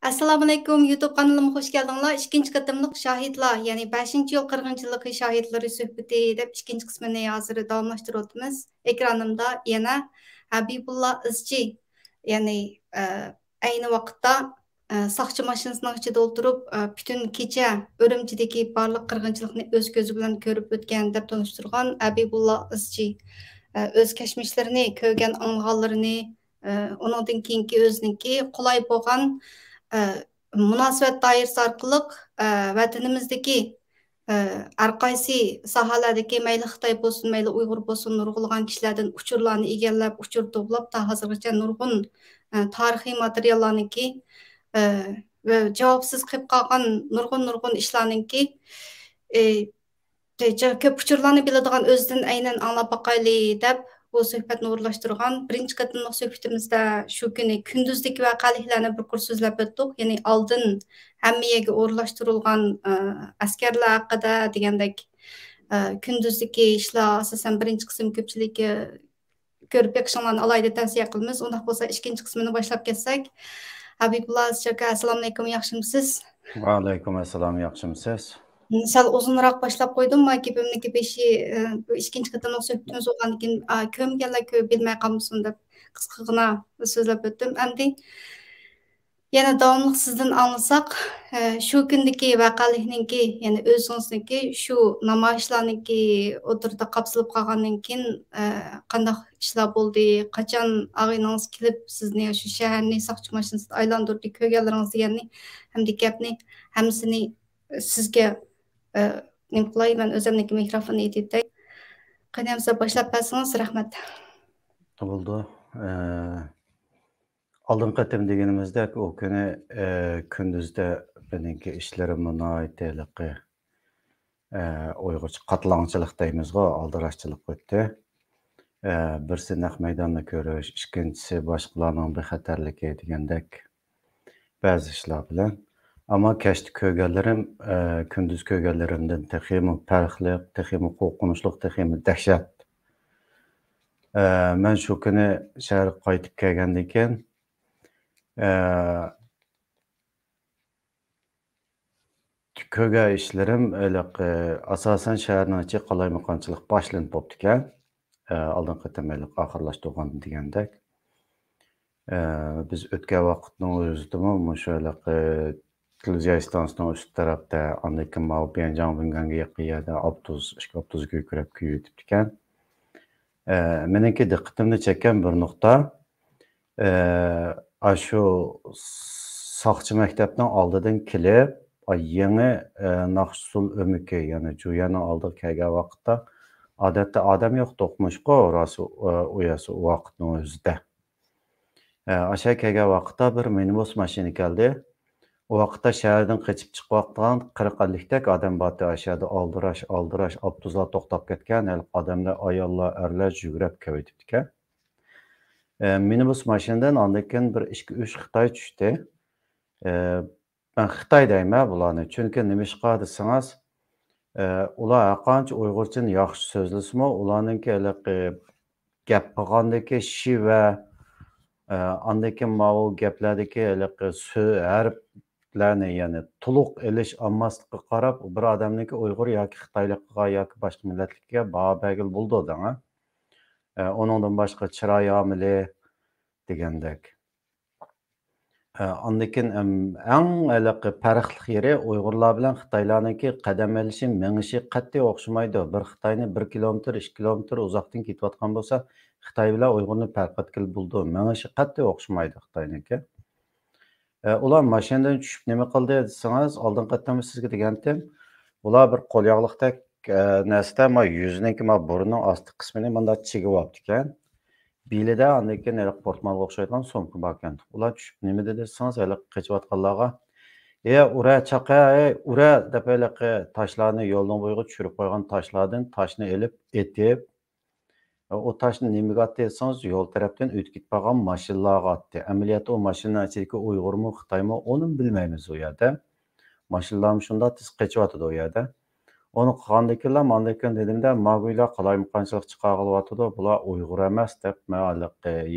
Assalomu alaykum, YouTube kanalıma hoş geldinglar. İkinci qatımlıq şahitlar, yani 5-ci yıl qırğınçılığı şahitleri söhbəti deb ikinci qismini hazır davamlaşdırıyordumuz. Ekranımda yana Habibullah Izchi, yani aynı vaqtda saqçı maşinasının içinde oturup bütün kecha Örümchidagi barliq qırğınçılıqni öz ko'zi bilan ko'rib o'tgan deb tanishtirgan Habibullah Izchi öz keşmişlerini, ko'rgan anglag'anlarini, onundan keyingi o'ziniki qulay bo'lgan munosabat doirasi orqali vatanimizdagi har qaysi sohalardagi mayli Xitoy bo'lsin, mayli Uyg'ur bo'lsin, nurg'ulg'an kishilardan uchurlarni egallab, uchur to'plab, ta hozirgacha nurg'un tarixiy materiallarniki va javobsiz qolib qolgan nurg'un ishlarniki ko'p uchurlarni biladigan o'zidan aynan anglab boqayli deb bu suhbatni o'rlashtirgan birinchi qatimliq suhbatimizda shu kuni kunduzlik voqeliklarni bir kurs so'zlab o'tdik, ya'ni oldin hamma yerga o'rlashtirilgan askarlar haqida degandek kunduzliki ishlar asosan birinchi qism ko'pchilikka ko'rib beqishinglarni alayda tavsiya qilamiz. Undaq bo'lsa ikkinchi qismini boshlab ketsak. Habibullah aka, assalomu alaykum, yaxshimisiz? Va alaykum assalom, yaxshimisiz? Sal uzunroq boshlab qo'ydim, gapimniki beshi ikkinchi qatimliq suhbatimiz bo'lgandan keyin ko'mganlar ko'p bilmay qolmasin deb qisqagina so'zlab o'tdim. Endi yana davomli sizdan anglasak, shu kundagi voqelikniki, ya'ni o'zingizniki shu namoyishlarniki o'tirda qapsilib qolgandan keyin qanday ishlar bo'ldi, qachon og'ayningiz kelib sizni shu shaharni saqchi mashinasida aylantirdi, ko'rganlaringiz deganni hamda gapni hammasini sizga nima qilay, men o'zimniki mikrofonni etitay. Qaniyamsa boshlab bersangiz rahmat. Bo'ldi. Oldin qatim deganimizdek, o kuni kunduzda meniki ishlarim nihoyatda Uyg'urcha qatlangchilik deymizga, aldirashchilik o'tdi. Birisi naq maydonni ko'rish, ikkinchisi boshqalarning bexatarligi degandek ba'zi ishlar bilan. Ama kechda ko'rganlarim kunduz ko'rganlarimdan texmi farqli, texmi qo'rqinchli, texmi dahshat. Men shu kuni shaharga qaytib kelgandan keyin ko'rgan ishlarim asosan shaharning ichi qalaymiqonchilik boshlanib bo'pti ekan. Oldin qatamalik oxirlashtirgan degandek. Biz o'tgan vaqtning o'zida mushalar televiziya stansiyasining üst tarafda andakin Bianjang Binganga yaqin yerda avtobus, ishki avtobusga ko'rib kuyib ekan. Meniki diqqatimni chekkan bir nuqta shu saqchi maktabning oldidan kelib, yangi Naqshsul o'miki, ya'ni Jo'yaning oldiga kelgan vaqtda odatda odam yo'q to'qmishqo, rosi uyasi vaqtning o'zida. Aşağı kelgan vaqtda bir minibus mashina keldi. O vaqtda shahardan qochib chiqayotgan 40-50 odam bordi. Aşağıda aldirash avtobuslar to'xtab ketgan. Odamlar, ayollar, erlar yugurib kelib ekan. Minibus mashinadan ondan bir 2-3 Xitoy tushdi. Ben Xitoy deyman bularni, chunki nimishqa desangiz, ular qancha Uyg'urchani yaxshi so'zlasimi, ularninki gap qilgandagi shiva andaki ma'u gaplardagi harflarni, ya'ni to'liq elish olmaslikqa qarab, bir odamniki Uyg'ur yoki Xitoylikqa yoki boshqa millatlikka baho bergil bo'ldi deng. Onundan boshqa chiroy omili degandek. Andakin eng farqli yeri Uyg'urlar bilan Xitoylarniki qadam olishi, mengishi qat'iy o'xshamaydi. Bir Xitoyni 1 kilometr, 2 kilometr uzoqdan ketayotgan bo'lsa, Xitoy bilan Uyg'urni farq etgil bo'ldi. Mengishi qat'iy o'xshamaydi Xitoyniki. Ular mashinadan tushib nima qildi desangiz, oldin qatam sizga degandim, ular bir qo'lyog'liqdek narsa, yuziniki burnining osti qismini menda chigib olibdi ekan. Bilida andakin portmalga o'xshaydigan sumka bor ekan. Ular tushib nima dedi desangiz, qochayotganlarga ura chaqa, ura deb toshlarni yo'lning bo'yiga tushirib qo'ygan toshlardan toshni elib etib, o toshni nimaga atdi desangiz, yo'l tarafdan o'tib ketib qolgan mashinalarga atdi. Amaliyotda o mashinaning ichidagi Uyg'urmi, Xitoymi, uni bilmaymiz u yerda. Mashinalar shunda tez qechyotdi u yerda. Onu qilgandakilar mandakan dedimda, mag'uylar qalaymiqonchilik chiqarib o'tadi, bular Uyg'ur emas deb, men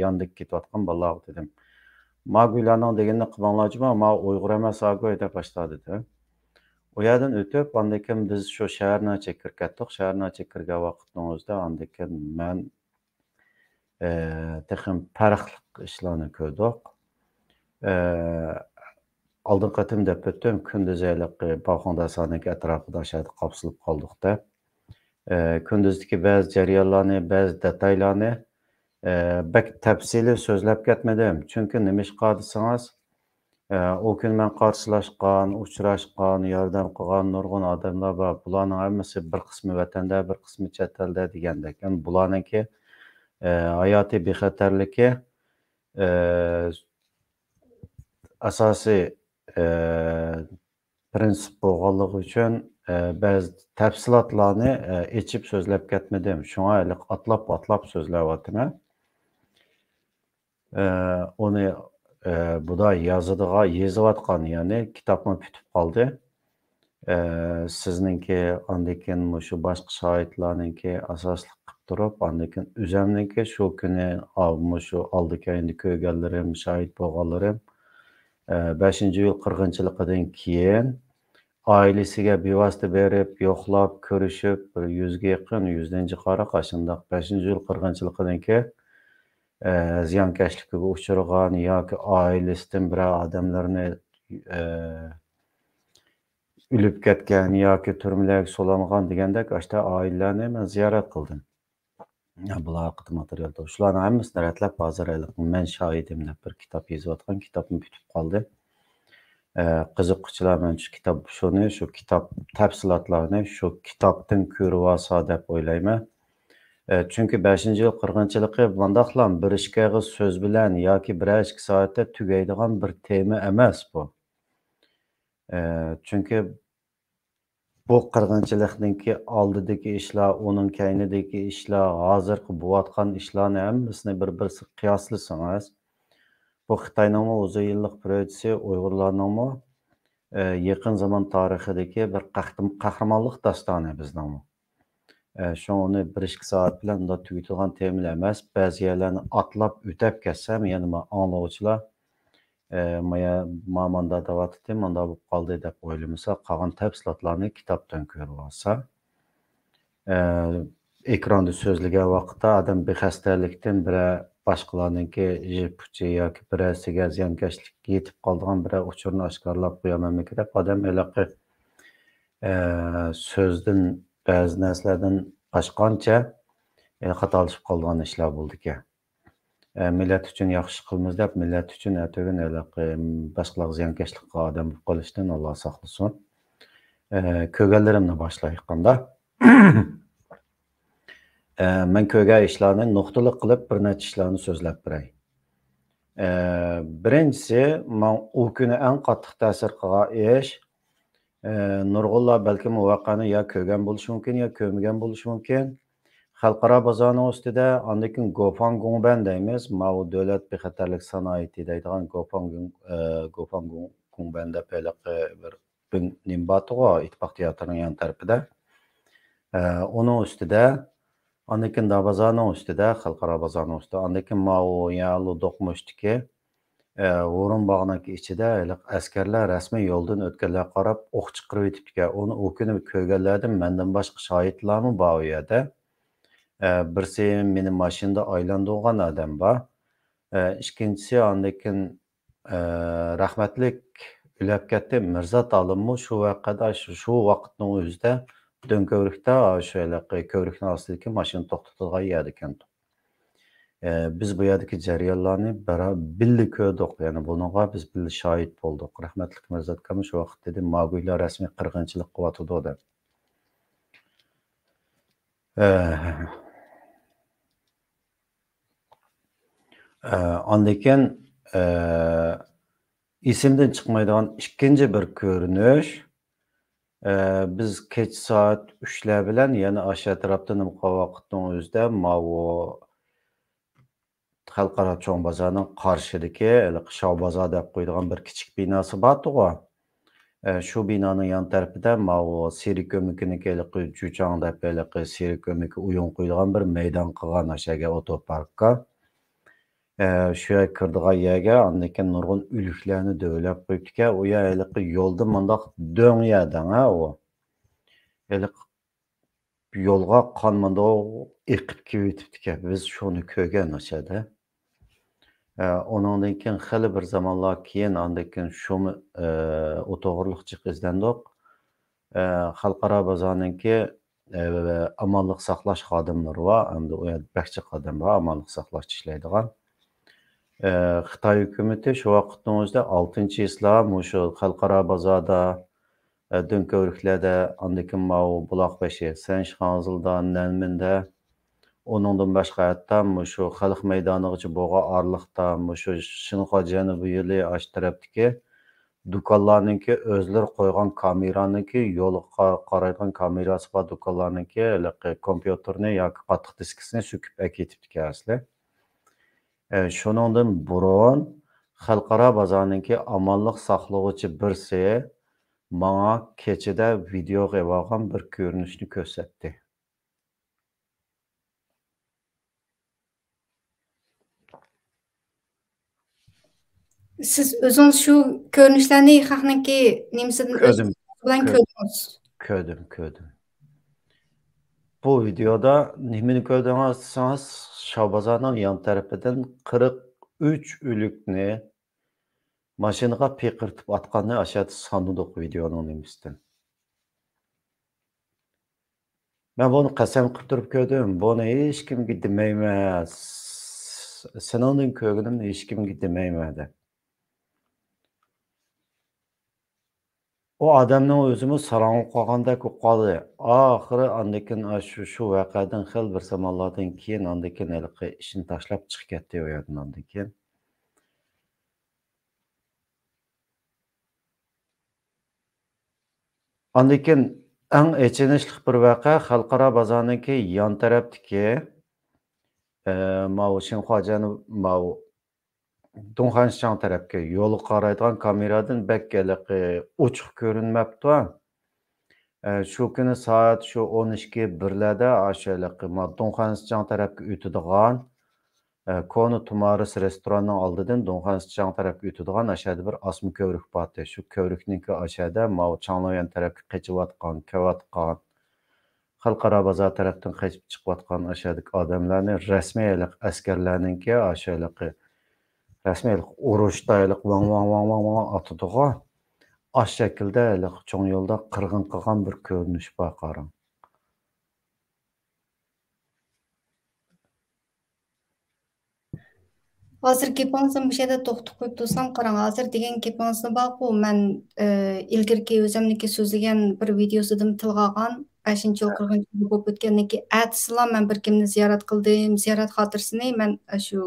yondik ketayotgan bolalar dedim. Maguylarning deganini qilmanglarchimi, ma Uyg'ur emas Agoy deb boshladi. U yerdan o'tib, ondan keyin biz shu shaharnacha kirib ketdik. Shaharnacha kirgan vaqtning o'zida ondan keyin men texim farqli ishlarni ko'rdik. Oldin qatim deb o'tdim, kunduzayliq Baxondasoniki atrofida shahar qopsilib qoldik deb. Kunduzdagi ba'zi jarayonlarni, ba'zi detallarni bak tafsili so'zlab ketmadim. Chunki nima ish qilsangiz, o kun men qarshilashgan, uchrashgan, yordam qilgan nurg'un odamlar bor. Bularning hammasi bir qismi vatanda, bir qismi chet elda degandek. Yani bularninki hayotiy bexatarligi asosiy prinsip bo'lganligi uchun ba'zi tafsilotlarni ichib so'zlab ketmadim. Shunga atlab so'zlayapman. Onu bu da yazıvatkan yani kitapma pütüp kaldı. Sizninki andakin şu başka şahitlarınki asaslı qıp durup andakin üzemninki şu günü şu aldık ayında köygəllərim, şahit boğalarım 5. yıl 40-çılıqıdan keyin ailesiga bevosita berib, yo'qlab, ko'rishib, 100ga yaqin, 100-ci qara qaşındaq 5. yıl 40-çılıqıdan keyin ziyonkashlikka uchragan yoki oilasidan bir odamlarni o'lib ketgan yoki turmalarga solangan degandek ashta oilalarni men ziyorat qildim. Bular haqida materialda shularning hammasini ratlab hozir men shohidim deb bir kitob yozayotgan, kitobim bitib qoldi. Qiziquvchilar men shu kitob tafsilotlarini shu kitobdan ko'rib olsa deb o'ylayman. Çünkü 5. yıl 40-çılıqı bandaqlan bir işkəği söz bilen yoki bir 2 saatdə tügəydiğən bir tema emas bu. Çünkü bu 40-çılıqdaki aldıdaki işler, onun keynideki işler, hazırki buvatqan işlerini hammasini bir-birisi qiyoslasangiz, bu Xitoyning uzun yillik projesi Uyg'urlarning yaqin zaman tarixidagi bir qahramonlik dastoni bizning. Şunu 1-2 saat bilan da tügütülgan temalar emas, ba'zi yerlarni atlab o'tab ketsam, yana anlovchilar manda davatdi, manda bo'lib qoldi deb o'ylamasa, qolgan tafsilotlarni kitobdan ko'rib olsa, ekranda so'zlagan vaqtda odam bexastalikdan bir boshqalarningki jipuchi yoki birasiga ziyonkashlik yetib qolgan bir uchurni oshkorlab qo'yamanmi deb odam aloqa so'zdan ba'zi narsalardan boshqancha xatolashib qolgan ishlar bo'ldiki. Millat uchun yaxshi qilamiz deb, millat uchun atog'in boshqalar ziyonkashlik qilgan odam bo'lib qolishdan Alloh saqlasin. Ko'rganlarimni boshlayotganda men ko'rgan ishlarni nuqtali qilib bir necha ishlarni so'zlab beray. Birinchisi, men u kuni eng qattiq ta'sir qilgan ish nurg'unlar balki bu voqeani yo ko'rgan bo'lishi mumkin, yo ko'rmagan bo'lishi mumkin. Xalqaro bozorning ustida ondakin Gofan Gungban deymiz. Bu davlat bexatarlik sanoati deydigan Gofan Gungban deb bir nimbatiga ittifoq teatrining yon tarafida. Onun ustida ondakin da bozorning ustida, xalqaro bozorning ustida, ondakin yalu do'qmushdiki o'rin bog'niki ichida askarlar rasmiy yo'ldan o'tganlar qarab o'q chiqarib o'tibdi. Uni u kuni ko'rganlardan mendan boshqa shohidlarmi bor u yerda. Birisi meni mashinada aylantirgan odam bor. Ikkinchisi ondakin rahmatlik o'lib ketdi Mirzo Tolimmi shu vaqtda shu vaqtning o'zida do'nkovrikda shu ko'vrikning ostidagi mashina to'xtatilgan yer ekan. Biz bu yerdagi jarayonlarni birga ko'rdik. Ya'ni bunga biz birga shohid bo'ldik. Rahmatli Mirzo akam shu vaqt dedi, Maguylar rasmiy qirg'inchilik qilyotdi deb. Ondan isimden chiqmaydigan ikkinchi bir ko'rinish biz kech soat 3lar bilan yana o'sha atrofda nima vaqtning o'zida xalqaro cho'ng bozorning qarshidagi Qishloq bozor deb qo'yilgan bir kichik binosi bor-ku. Shu binoning yon tarafida Serik ko'mikiniki Juchang deb Serik ko'miki uyun qo'yilgan bir maydon qilgan o'shaga otoparkka. Şu kirdiği yerge andakin nurgun ülüklerini dövlep koyuptike. O ya eliqi yolda mındaq dön yerden ha o. Eliq yolga qanmanda o eqip kiyitiptike. Biz şunu kögen aşağıda. Onundan keyin xeli bir zamanlar keyin andakin şunu o'to'g'irlik chiq izlandiq. Xalqaro bozorninki amonlik saqlash xodimlari bor, hamda u yerda bakchi xodim bor, amonlik saqlashda ishlaydigan. Xitoy hukumati shu vaqtning o'zida 6-yillar mushu xalqaro bozorda, Dönkövrüklarda, andakin mau Buloqbashi, Sanshxonzilda, Nanminda, onundan başqa hatta mushu xalq maydonigacha bo'lgan orliqda, mushu Shinxo janubiy yo'li ash tarafdagi do'konlarninki o'zlari qo'ygan kameraniki yo'lga qaraydigan kamerasi bor do'konlarninki kompyuterni yoki qattiq diskisini söküp aketibdi asli. Shuningdan burun xalqaro bozorninki amonlik saqlovchi birsi manga kechida videoga olgan bir ko'rinishni ko'rsatdi. Siz o'zingiz shu ko'rinishlarni xalqniki nimasidan o'z Ko'rdim, bilan ko'rdim, ko'rdingiz? ko'rdim. Bu videoda nimani ko'rdingiz desangiz, Shobozorning yon tarafidan 43 o'likni mashinaga peqirtib atganni ashad sandiq videoning nimasidan. Men buni qasam qilib turib ko'rdim. Buni hech kimga demayman. Seningdan ko'rganimni hech kimga demayman deb. O odamning o'zimi sarong'ib qolgandek bo'lib qoldi. Oxiri andakin shu voqeadan xil bir zamonlardan keyin andakin ishini tashlab chiqib ketdi u yerdan andan keyin. Andakin eng achinishli bir voqea xalqaro bozorniki yon tarafdagi mau Shinxojanib mau Dongxanshan tarafga yo'lga qaraydigan kameradan bakkaliqi ochiq ko'rinmabdi. Shu kuni soat shu 12:01larda ashaliqi Dongxanshan tarafga o'tadigan Konu Tumaris restoranning oldidan Dongxanshan tarafga o'tadigan ashada bir osma ko'vrik bor. Shu ko'vrikningki ashada mau Changloyan tarafga qechiyotgan, kelayotgan xalqaro bozor tarafdan qechib chiqayotgan ashadagi odamlarni rasmiy askarlarninki ashaliqi rasmiy urushda vang atadigan ash shaklda cho'ng yo'lda qirg'in qilgan bir ko'rinish bor qarang. Hozir gapingizni bu yerda to'xtatib qo'yib tursam, qarang, hozir degan gapingizni borku, men ilgirki o'zimniki so'zlagan bir videosidan tilga olgan, 5-yil 40-yil bo'lib o'tgandan keyin atsila men bir kimni ziyorat qildim, ziyorat xotirasini men shu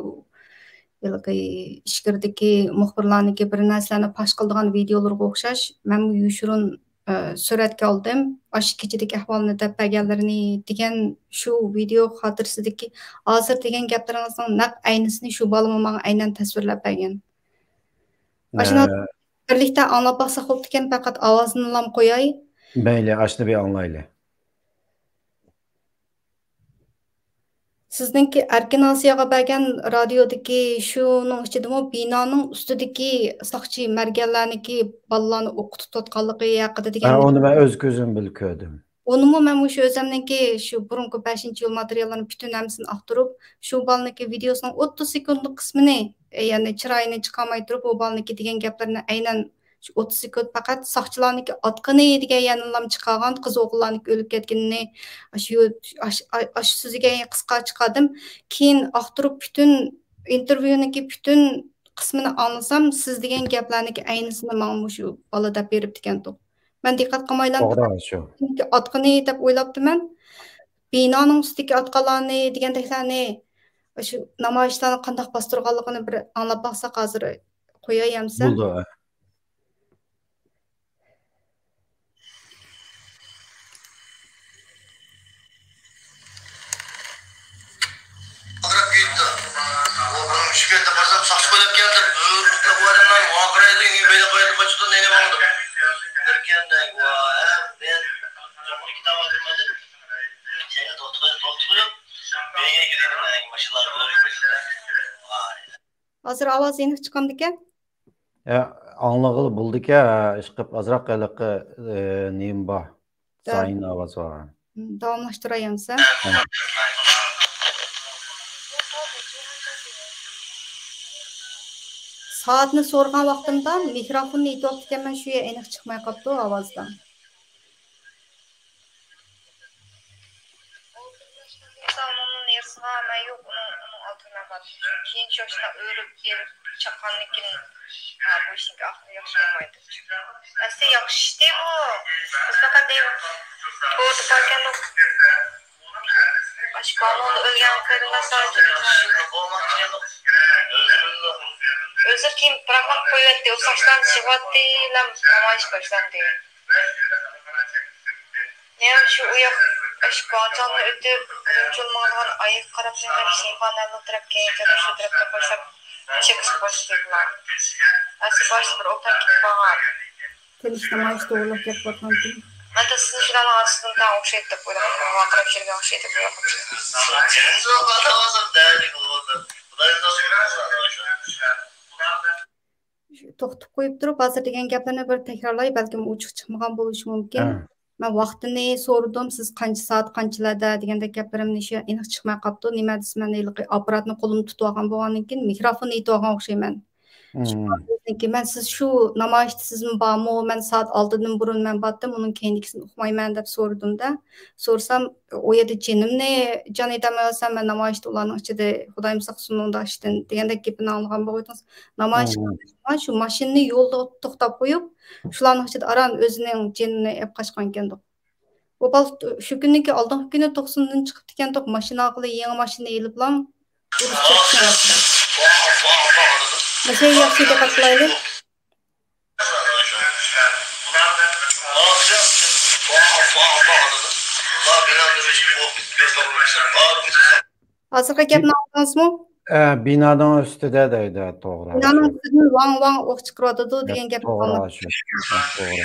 ishkirdagi muxbirlarniki bir narsalarni pash qiladigan videolarga o'xshash men bu yushurun suratga oldim. Osh kechidagi ahvolni deb berganlarini degan shu video xotirasidagi hozir degan gaplaringizning naq aynısini shu bola menga aynan tasvirlab bergan. Ashuni birlikda anglab baksak bo'pti ekan, faqat ovozini lam qo'yay. Mayli, ashni bir anglayli. Sizningki Erkin Osiyoga bergan radiodagi shuning ichidami binoning ustidagi soqchi marganlarniki bolalarni o'qitib tutganligi haqida degan. Onu ben öz gözüm bilib ko'rdim. Onunmu men shu o'zimniki shu burungi 5-yil materiallarini bütün hammasini aqtirib, shu balniki videosining 30 sekundlik qismini, ya'ni chiroyini chiqarmay turib, u balniki degan gaplarni aynan shu 30 sekund faqat soqchilarniki otqini degan yanılam chiqargan, qiz o'g'illarniki o'lib ketganini shu so'ziga qisqa chiqardim. Keyin aqtirib bütün intervyuniki bütün qismini anglasam, siz degan gaplarniki aynısini menga shu bola deb berib ekan-ku. Ben diqqat qilmayman. To'g'ri shu. Atqini deb o'ylabdiman. Binoning ustidagi atqanlarni degandeklarni shu namoyishlarni qanday bostirganligini bir anglab baksak hozir qo'yayamsa. Buldu. Hazır ovoz aniq chiqamdikan? Anlığılı buldu ki işkip azrak ılıkı neyim var? Sayın avaz var. Davomlashtirayamsa. Soatni so'rgan vaqtimda mikrofonni aytyapti ekanman, shu aniq chiqmay qolibdi ovozdan. İkinci yaşta ölüp gelip çakanlıkinin bu işin aklı yaşamaydı. Nasıl yakıştı bu? Kızbaka değil. Doğru bakan o. Başkanın ölgen karına sadece özür kim program koyuyordu. O saçtan çıvattı. Namaş başlandı. Yani şu uyak başkanı ödüp birinci olmadan ayıp karab bir şey falan oturup keyifle de şu tarafta koşup çıkış başlıyorlar. Asıl başlar o takip bağır. Teliş namaş doğruluk yapmadan değil. Ben de sizin şuradan aslında daha o şeyde koydum. Vakarab şirgen o şeyde koydum. To'xtab qo'yib turib, hozir degan gaplarni bir takrorlay, balkim ochiq chiqmagan bo'lishi mumkin. Men vaqtini so'radim, siz qancha soat, qanchalarda degandek gaplarimni shu aniq chiqmay qolibdi. Nima desam, apparatni qo'limda tutib olgan bo'lgandan keyin mikrofonni aytib olgan o'xshayman. Men siz shu namoyishda sizmi bormi? Men soat 6dan burun men bordim, uning keyingisini uqmayman deb so'radimda. So'rsam, o yerda jinimni jon edamayapsam, men namoyishda ularning ichida xudoyim saqlasin undashdan degandek gapini olgan bo'ldingiz. Namoyish shu mashinani yo'lda to'xtab qo'yib, shularning ichida aran o'zining jinini olib qochgan ekan. Bu bal shu kuniki oldingi kuni 90dan chiqib ekan, mashina orqali yangi mashina eliblam urush chiqdi. Mesela yaxshi diqqat qilaylik. Hozirgi gapni oldingizmi? Binadan üstüde deydi, doğru. Binaning ustidan vang o'q chiqyotdi degan gap. Doğru, doğru.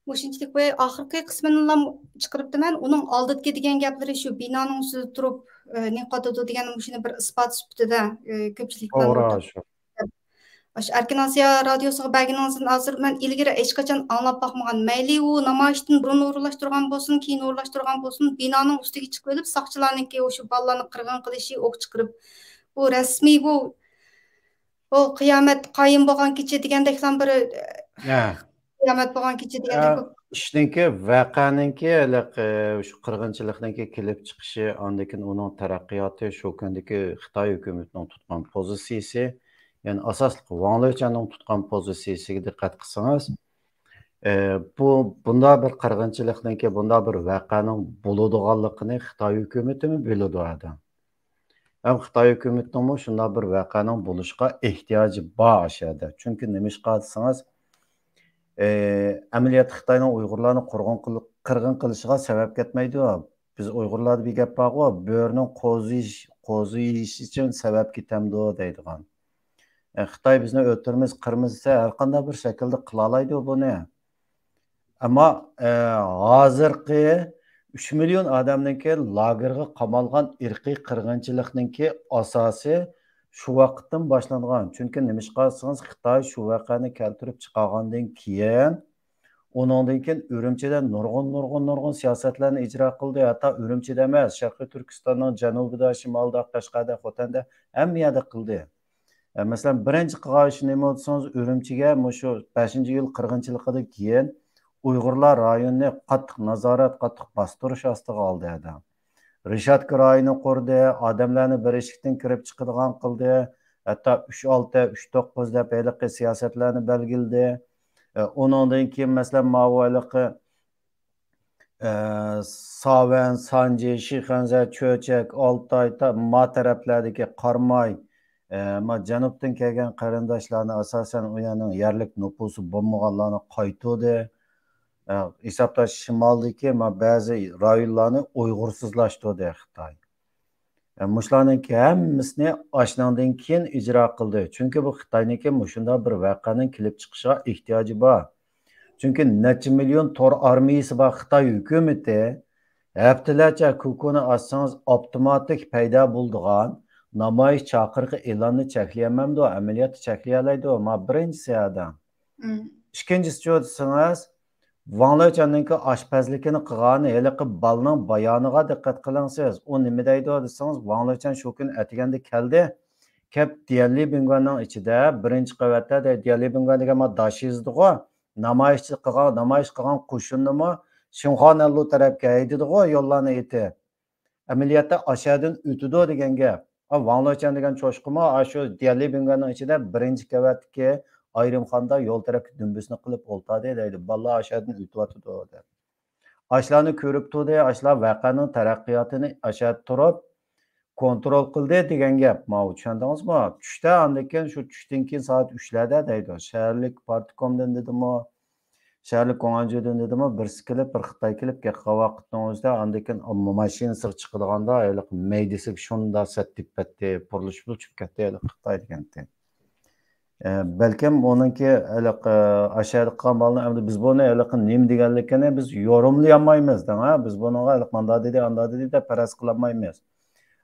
Mushunchalik qo'y oxirgi qismini ham chiqiribdiman. Uning oldidagi degan gaplari shu binoning ustida turib ne qotadi degan shuni bir isbot sifatida ko'pchilik bilan Erkin Asiya radiosiga berganingizdan hozir men ilgari hech qachon anglab boqmagan. Mayli u namoyishdan burun o'rinlashtirgan bo'lsin, keyin o'rinlashtirgan bo'lsin, binoning ustiga chiqib olib, soqchilarniki o'sha bolalarni qirg'in qilishi, o'q chiqirib, bu rasmiy bu qiyomat qoyim bo'lgan kecha degandekdan bir qiyomat bo'lgan kecha degandek ishninki vaqaninki shu qirg'inchilikniki kelib chiqishi, ondan keyin uning taraqqiyoti, shu kundagi Xitoy hukumatining tutgan pozitsiyasi, yani asosli Wang Lechaning tutgan pozitsiyasiga diqqat qilsangiz, bunda bir qirg'inchilikniki, bunda bir vaqaning bo'ladiganligini Xitoy hukumatimi biladi adam. Hem Xitoy hukumatining shunday bir vaqaning bo'lishga ehtiyoji bor ashada. Chunki nima ish qilsangiz, amaliyot Xitoyning Uyg'urlarni qirg'in qilishiga sabab ketmaydi. Biz Uyg'urlarda bir gap bor, bo'rining qo'ziyish uchun sabab ketamdi deydigan. Xitoy bizni o'tirmiz, qirmizsa har qanday bir shaklda qila oladi buni. Ammo hozirgi 3 million odamningki lagerga qamalgan irqiy qirg'inchilikningki asosi shu vaqtdan boshlangan. Chunki nima qilsangiz Xitoy shu voqeani keltirib chiqargandan keyin uningdan keyin Urumchida nurg'un siyosatlarni ijro qildi. Hatto Urumchida emas, Sharqiy Turkistonning janubida, shimolida, Qashqarda, Xotanda hamma yerda qildi. Masalan, birinchi qilgan ish nima bo'lsangiz, Urumchiga shu 5-yil qirg'inchiligidan keyin Uyg'urlar rayonni qattiq nazorat, qattiq bostirish ostiga oldi adam. Rishatka rayoni qurdi, odamlarni bir eshikdan kirib chiqadigan qildi. Hatto 3-6, 3-9 deb iliqi siyosatlarni belgildi. Onundan keyin masalan mavaliqi Saven, Sanji, Şixanze, Çöçek, Altay, ma taraflardaki Qarmay, ma janubdan kelgan qarindoshlarni asosan u yerning yerlik nufusi bo'lmaganlarni qaytdi. Hisoblash shimoldagi ma ba'zi rayonlarni uyg'ursizlashtirdi Xitoy. Mushlarninki hammasini oshnandan keyin ijro qildi. Chunki bu Xitoyniki mushunda bir voqeaning kelib chiqishiga ehtiyoji bor. Chunki necha million tor armiyasi bor Xitoy hukumati haftalarcha kukuni ossangiz avtomatik paydo bo'ldigan namoyish chaqiriqi e'lonni cheklayamamdi, amaliyotni cheklayalaydi. Ma birinchisi adam. Ikkinchisi desangiz Wang Lequan'ninki oshpazlikini qilgani haliqi balning bayoniga diqqat qilingsiz. U nima deydi desangiz, Wang Lequan shu kun atiganda keldi. Kep Dianlibingwanning ichida birinchi qavatda Dianlibingwan degan dashizdigo, namoyish qilgan qo'shinnimi Shimxonallu tarafga haydadigo yo'llarni eti. Amaliyotda aşağıdan o'tidi degan gap. Wang Lequan degan cho'shqimi shu Dianlibingwanning ichida birinchi qavatdagi ayrimxonda yo'l tarafga dumbusni qilib o'ltadi deydi. Ballar aşağıdan o'tyapti deb. Ashlarni ko'rib turdi, ashlar voqeaning taraqqiyotini aşağı turib kontrol qildi degan gap. Ma tushundingizmi? Tushda andan shu tushdan keyin soat 3larda deydi. Shaharlik partkomdan dedimi? Shaharlik Qo'ng'anjo'dan dedimi? Birsi kelib, bir Xitoy kelib, vaqtning o'zida andan mashinasi chiqadiganda, meydisi shunda satib ketdi, purilishib uchib ketdi Xitoy deganda. Balkim onunki aşağı qilgan endi biz buni nima deganligini biz yorumlayolmaymiz ha. Biz bunga manda dedi, anda dedi deb faraz qilolmaymiz.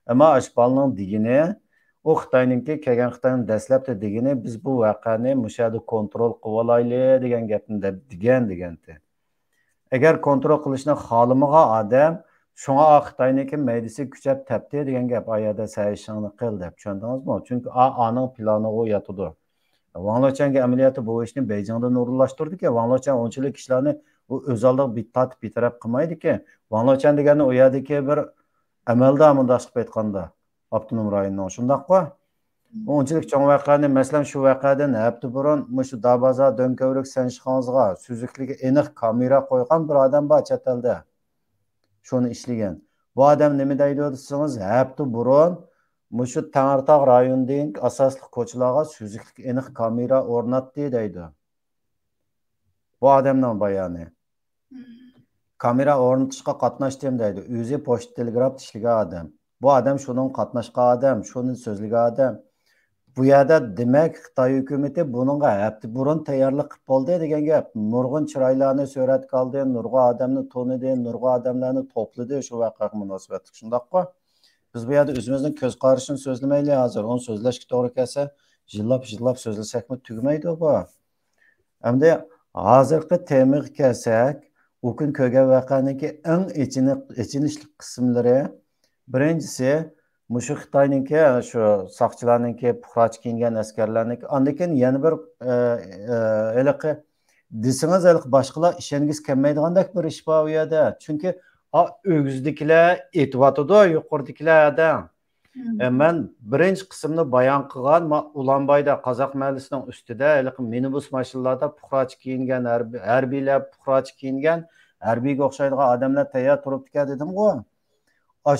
Ammo ashbalning degini u Xitoyninki kelgan Xitoyning dastlabda degini biz bu voqeani mushada kontrol qilib olayli degan gapni degandi. Agar kontrol qilishni xohlamagan odam shunga Xitoyniki maydisi kuchab tapdi degan gap oyada sayishingni qil deb tushundingizmi? Chunki aning planiga yotadi. Wang Lequan'ga amaliyoti bu ishni Beijingda nurlashtirdi-ki, Wang Lequan onchilik ishlarni u o'zaldiq bitatib bitarab qilmaydi-ki. Wang Lequan degani u yerdagi bir amalda mundashib aytganda, avtonom rayonning shundaqmi? Onchilik cho'ng voqeani, masalan, shu voqeadan hafta burun shu Dabaza Do'nkovruk Sanshixonzga suzukligi aniq kamera qo'ygan bir odam bor chet elda. Shuni ishlagan. Bu odam nima deydi desangiz, hafta burun Muşu Tanartaq rayonidagi asosli ko'chalarga suzuklik aniq kamera o'rnatdi deydi. Bu odamning bayoni. Kamera o'rnatishga qatnashdim deydi. O'zi pochta telegraf ishlagan odam. Bu odam shuning qatnashgan odam, shuni so'zlagan odam. Bu yerda demak Xitoy hukumati buningga hafta burun tayyorlik qilib bo'ldi degan gap. Nurg'un chiroylarni suratga oldi, nurg'un odamni to'nidi, nurg'un odamlarni to'pladi shu voqeaga munosabatli. Shundaqmi? Biz bu yerda o'zimizning ko'z qarashini so'zlamaylik hozir. Onu so'zlashga to'g'ri kelsa, jillab so'zlasakmi tugmaydi bu. Endi hozirgi temaga kelsak, u kun ko'rgan voqeaniki eng ichinishli qismlari birinchisi mushu Xitoyninki shu soqchilarninki puxroch kiyingan askarlarniki, undan keyin yana bir desangiz boshqalar ishongiz kelmaydigandek bir ish bor u yerda. Chunki o'g'izdikilar aytyotidi yuqoridagilar adam. Men birinchi qismni bayon qilgan Ulanbayda Qozoq mahallasining ustida minibus mashinalarda puxroch kiyingan harbiylar, puxroch kiyingan harbiyga o'xshaydigan odamlar tayyor turibdi dedim-ku.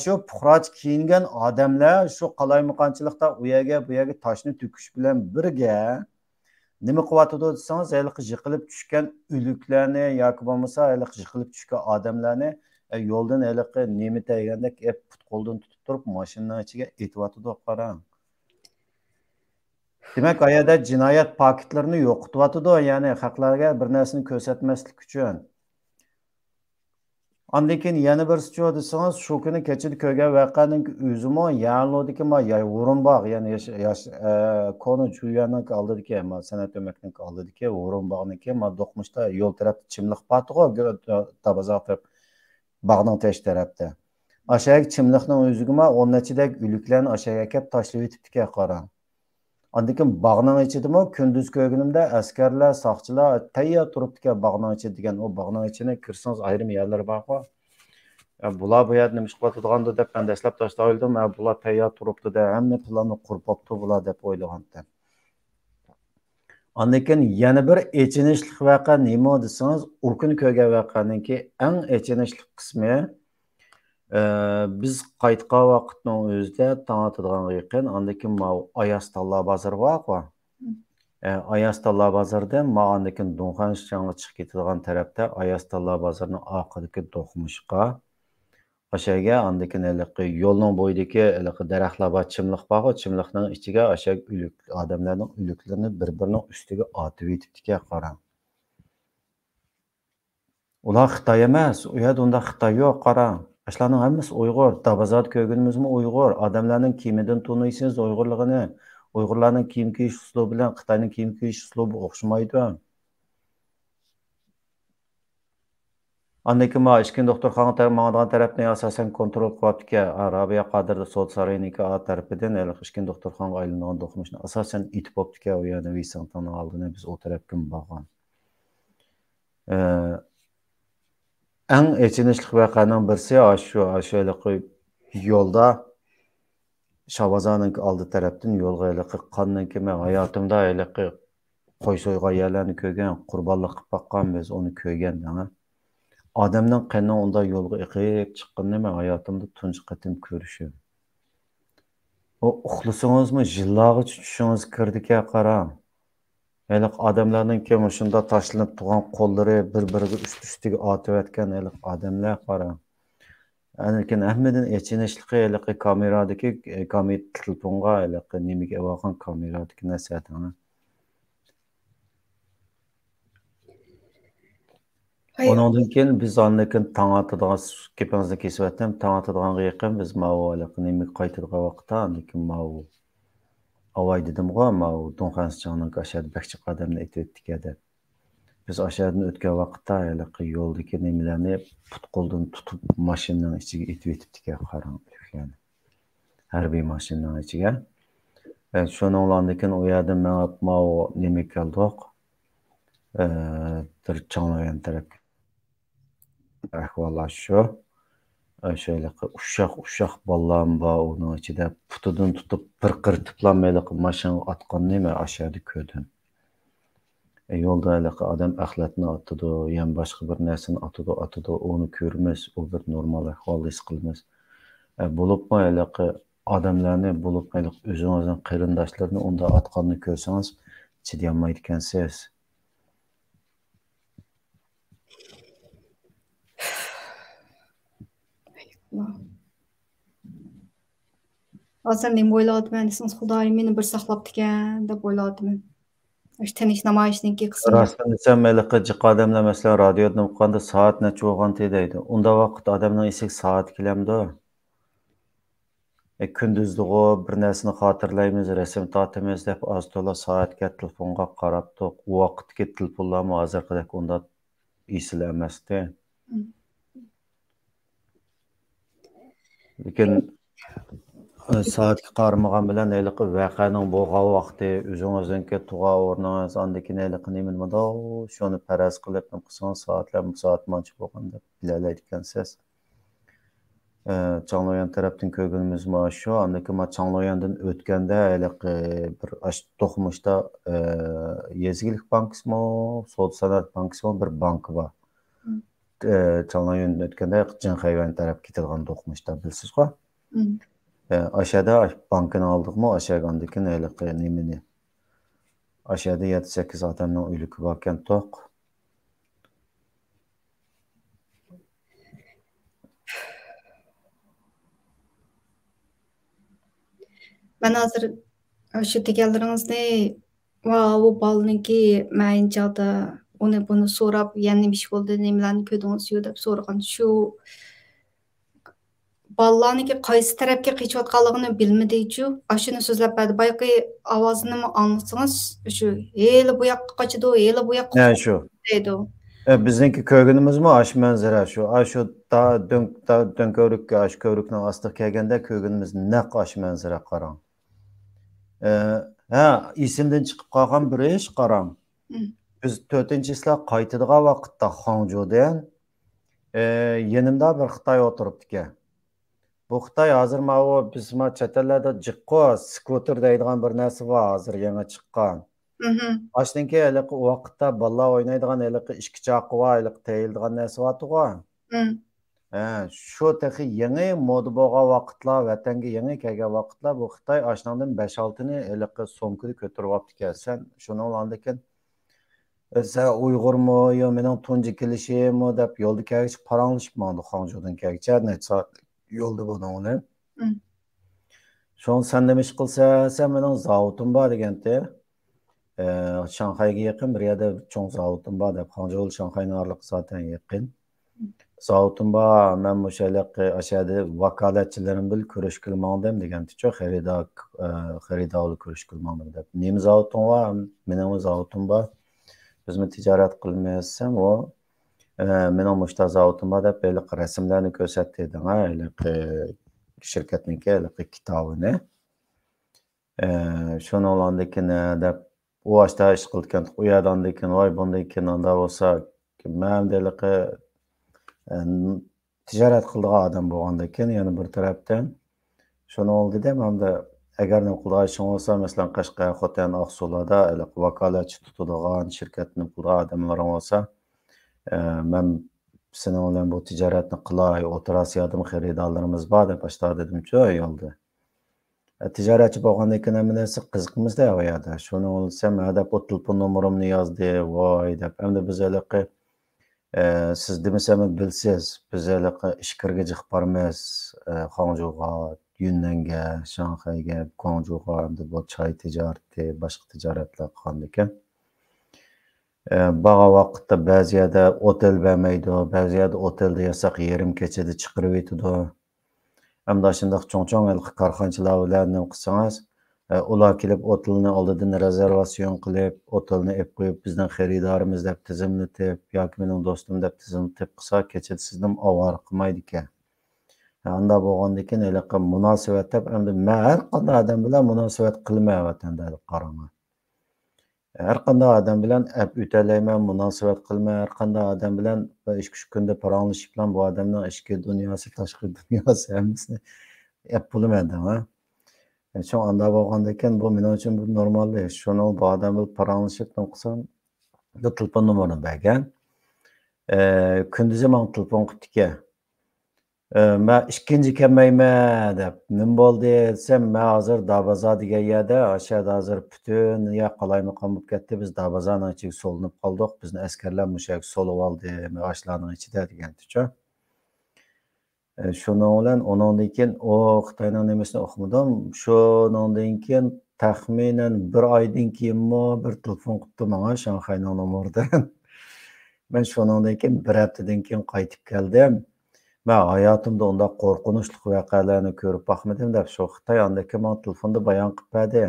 Shu puxroch kiyingan odamlar shu qalaymaqonchilikda u yerga bu yerga toshni to'kish bilan birga nima qilyotidi desangiz, yiqilib tushgan o'liklarni yoki bo'lmasa yiqilib tushgan odamlarni yo'ldan nima teganda put qo'ldan tutib turib mashinaning ichiga etyotidi qarang. Demak, u yerda jinoyat paketlarini yo'qityotidi, ya'ni xalqlarga bir narsani ko'rsatmaslik uchun. Ondan keyin yana bir so'z desangiz, shu kuni kechida ko'rgan voqeaning o'zimi Yanlodagi O'rinbog', ya'ni Konu Chuyanning oldidagi, san'at o'makning oldidagi O'rinbog'niki do'qmishda yo'l tarafda chimliq bor-ku, Tabazaq bog'ning tez tarafda. Aşağı chimliqning o'ziga 10 nechidek o'liklarni aşağıya kelib tashlab o'tibdi qarang. Ondan keyin bog'ning ichidami kunduz ko'rganimda askarlar, soqchilar tayyor turibdi bog'ning ichida degan, o bog'ning ichine kirsangiz ayrim yerlar bor-ku. Bular bu yerda nima ish qiladiganda deb men dastlab tashladim, bular tayyor turibdi-da, hamma planni qurib olibdi bular deb o'ylagandim. Andan yana bir echinishli vaqa nima desangiz, u kun ko'rgan vaqaningki eng echinishli qismi biz qaytgan vaqtning o'zida tong otadigan yaqin, andan Ayas Talla bozori bor. Ayas Talla bozoridan andan Dunxanshanga chiqib ketadigan tarafda Ayas Talla bozorining orqadagi do'qmishqa Aşağıya andan yo'lning bo'yidagi daraxtlar bor, chimliq bor, chimliqning ichiga o'sha odamlarning o'liklarini bir-birining ustiga otib yetibdi qarang. Ular Xitoy emas, u yerda unda Xitoy yo'q qarang. Ashlarning hammasi Uyg'ur, Dabazod ko'rganimizmi Uyg'ur, odamlarning kiyimidan taniysiz Uyg'urligini, Uyg'urlarning kiyim kiyish uslubi bilan Xitoyning kiyim kiyish uslubi o'xshamaydi. Andaki ishkin doktorxona mağadan tarafni asosan kontrol qilyaptiki, Arabiya Qodirda Sud saroyiniki tarafidan ishkin doktorxonaga aylangan do'qmishni asosan itib bo'ptiki, u yerda Visantanning oldini biz o tarafga borgan. Eng echinishli voqeaning birisi shu yo'lda Shavozning oldi tarafdan yo'lga qonniki men hayotimda qo'y so'ygan yerlarni ko'rgan, qurbonlik qilib boqqan, biz uni ko'rgan. Adamның qanday onda yo'lga eqib chiqqanini men hayotimda tunji qatim ko'rishim. O uxlasangizmi jillarga tushishingiz kirdiki qarang. Eliq odamlarning kim shunda tashlanib turgan qo'llari bir-biriga üst-üstiga otib atgan odamlar qarang. Lekin hammadan echinishli eliq kameradagi telefonga nimaga olgan kameradagi narsadan. Ondan keyin biz andan tong otadigan kepimizni kesib o'tdim. Tong otadigan yaqin biz nima qaytadigan vaqtda andan avay dedim-ku, Dunxanshning aşağıda bakchi qadamni aytib deb. Biz aşağıdan o'tgan vaqtda yo'ldagi nimalarni put-qo'ldan tutib mashinaning ichiga etib etibdik qarang. Harbiy mashinaning ichiga. Shuningdan keyin u yerda men nima keldik? Bir Changlayan tarafga ahvollar shu. Şöyle uşaq balalarım var onun içinde putudan tutup bir qırtıplanmaylı maşını atqanını mən aşağıda gördüm. Yolda adam əxlətini atıdı, yəni başqa bir nərsini atıdı, onu görməz, o bir normal əhval his qılmaz. Bulubmu adamlarını, bulubmu özünüzün qeyrindaşlarını onda atqanını görsəniz, çidiyanmaydı kənsiz. Hozir men o'yladim, siz Xudoyim meni bir saqlabdi ekan deb o'yladim. O'sha tinish namoyishniki qismi. Rostdan desam, jiq odamlar masalan radiodan o'qiganda soat necha bo'lgan deydi. Unda vaqt odamning esiga soat kelamdi. Kunduzlig'u bir narsani xotirlaymiz, rasm tortamiz deb oz-to'la soatga telefonga qarabdik. U vaqtdagi telefonlarmi hozirgidek unda esil emasdi. Lekin soatga qaramagan bilan voqeaning bo'lgan vaqti, o'zingizniki tug'an o'rningiz, andaki nimada shuni faraz qilib qilsangiz soat mancha bo'lgan deb bilalaydi ekansiz. Changlayan tarafdan ko'rganimiz shu, andaki Changlayandan o'tganda bir to'qmishda Yezigilik bankisimi, Sod sanoat bankisimi bir bank bor. Changlayandan o'tganda Jinxayvan taraf ketadigan to'qmishda bilsiz-ku? Aşağıda bankını aldık mı aşağıya andaki nimini. Aşağıda 7-8 adamın ölükü varken tok. Ben hazır şu deganlaringizni o balniki mayinchada bunu so'rab, yana nima ish bo'ldi, nimalarni ko'rdingiz deb so'ragan. Shu balalarniki qaysi tarafga qechayotganligini bilmadi-chu. Ashuni so'zlab berdi. Bayqi ovozini anglatsangiz, shu "Eli bu yoqqa qochadi, eli bu yoqqa deydi." Bizniki ko'rganimizmi ash manzara shu. Shu dönko'rikka, ash ko'rikning ostiga kelganda ko'rganimiz naq ash manzara qarang. Esimdan chiqib qolgan bir ish qarang. Biz 4-islar qaytadigan vaqtda Hangzhoudan yanimda bir Xitoy o'tiribdi. Bu Xitoy hozir biz chet ellarda jiqqo skuter deydigan bir narsa bor, hozir yangi chiqqan. Aşnınki eliqi o vaqtda balalar oynaydigan eliqi ishki chaqi va eliqi teyildigan narsa vatığa. Şu texi yeni moda bo'lgan vaqtlar, vatanga yeni kelgan vaqtlar bu Xitoy aşnandan 5-6 ni eliqi somkada ko'taryapti ekan. Sen shuni olandikin sen Uyg'urmi yo mening tunji kelishimmi deb yo'lda kelgich paranglashib mandi Xanjodan kelgicha necha soat yo'lda bo'ldim uni. Şon sen nima ish qilsa, sen mening zavodim bor deganda. Shanxayga yaqin bir yerda cho'ng zavodim bor deb Xanjol Shanxayning oraliq zaten yaqin. Zavodim bor, men o'shaliq ashada vakolatchilarim bilan ko'rishga kelmandim degancha xaridorlar ko'rishga kelmandim deb. Nima zavodim bor? Mening zavodim bor. Bizmi tijorat qilmaysam o mening mushta zavodim bor deb eliq rasmlarni ko'rsatdi dedim. Eliq shirkatniki eliq kitobini. Şunu olandikin deb o ashda ish qilgan u yerdan dekin voy bunday kinonda bo'lsa men deliqi tijorat qildigan odam bo'lgandan keyin yana bir tarafdan shuni oldida menda agar nima qilgan ishim bo'lsa masalan Qashqar, Xotan, Oqsularda vakolatchi tutadigan shirkatni qilgan odamlar bo'lsa men sening bilan bu tijoratni qilay, O'rta Osiyodan xaridorlarimiz bor deb ashda dedimchi yo'lda. Tijoratchi bo'lgandan keyin hamma narsa qiziqmizda u yerda. Shuni olsam, deb o telefon nomerimni yozdi, voy deb. Endi biz eliqi siz demasam bilsiz, biz eliqi ish kirgizib boramiz Xanjouga, Yunnanga, Shanxayga, Guangzhouga endi bu choy tijorati, boshqa tijoratlar qilgan ekan. Baga vaqtda ba'zi yerda otel bermaydi, ba'zi yerda otelda yasak yarim kechada chiqarib yetadi. Hamda shundoq cho'ng-cho'ng korxonachilar bilan nima qilsangiz, ular kelib otelni oldidan rezervasiyon qilib, otelni olib qo'yib, bizning xaridorimiz deb tizimlatib yoki mening do'stim deb tizimlatib qilsa, kechada sizni ovora qilmaydi ekan. Unda bo'lgandan keyin eliq munosabat deb endi men har qanday odam bilan munosabat qilmayapman deb qaraman. Har qanday odam bilan o'talayman, munosabat qilmay, har qanday odam bilan ish kunda paranglashib bilan bu odamning ichki dunyosi, tashqi dunyosi hammasini bo'laman ha. Shu anda bo'lgandan keyin bu men uchun bir normal ish. Shuni bu odam bilan paranglashib qilsam, bu telefon nomerini bergan. Kunduzi men telefon qilibdi. Men ikkinchi kelmayman deb. Nima bo'ldi desam, men hozir Dabazor degan yerda, o'shada hozir butun qalaymiqon bo'lib ketdi. Biz Dabazorning ichiga solinib qoldik. Bizni askarlar mushak solib oldi, ashlarning ichida degancha. Shundan bilan ondan keyin o Xitoyning nimasini o'qimadim. Shundan keyin taxminan bir oydan keyinmi bir telefon qildi menga Shanxayning nomeridan. Men shundan keyin bir haftadan keyin qaytib keldim. Ben hayatımda onda qorqunchli voqealarni ko'rib baxmadim deb shu Xitoy andaki men telefonda bayon qilib berdi.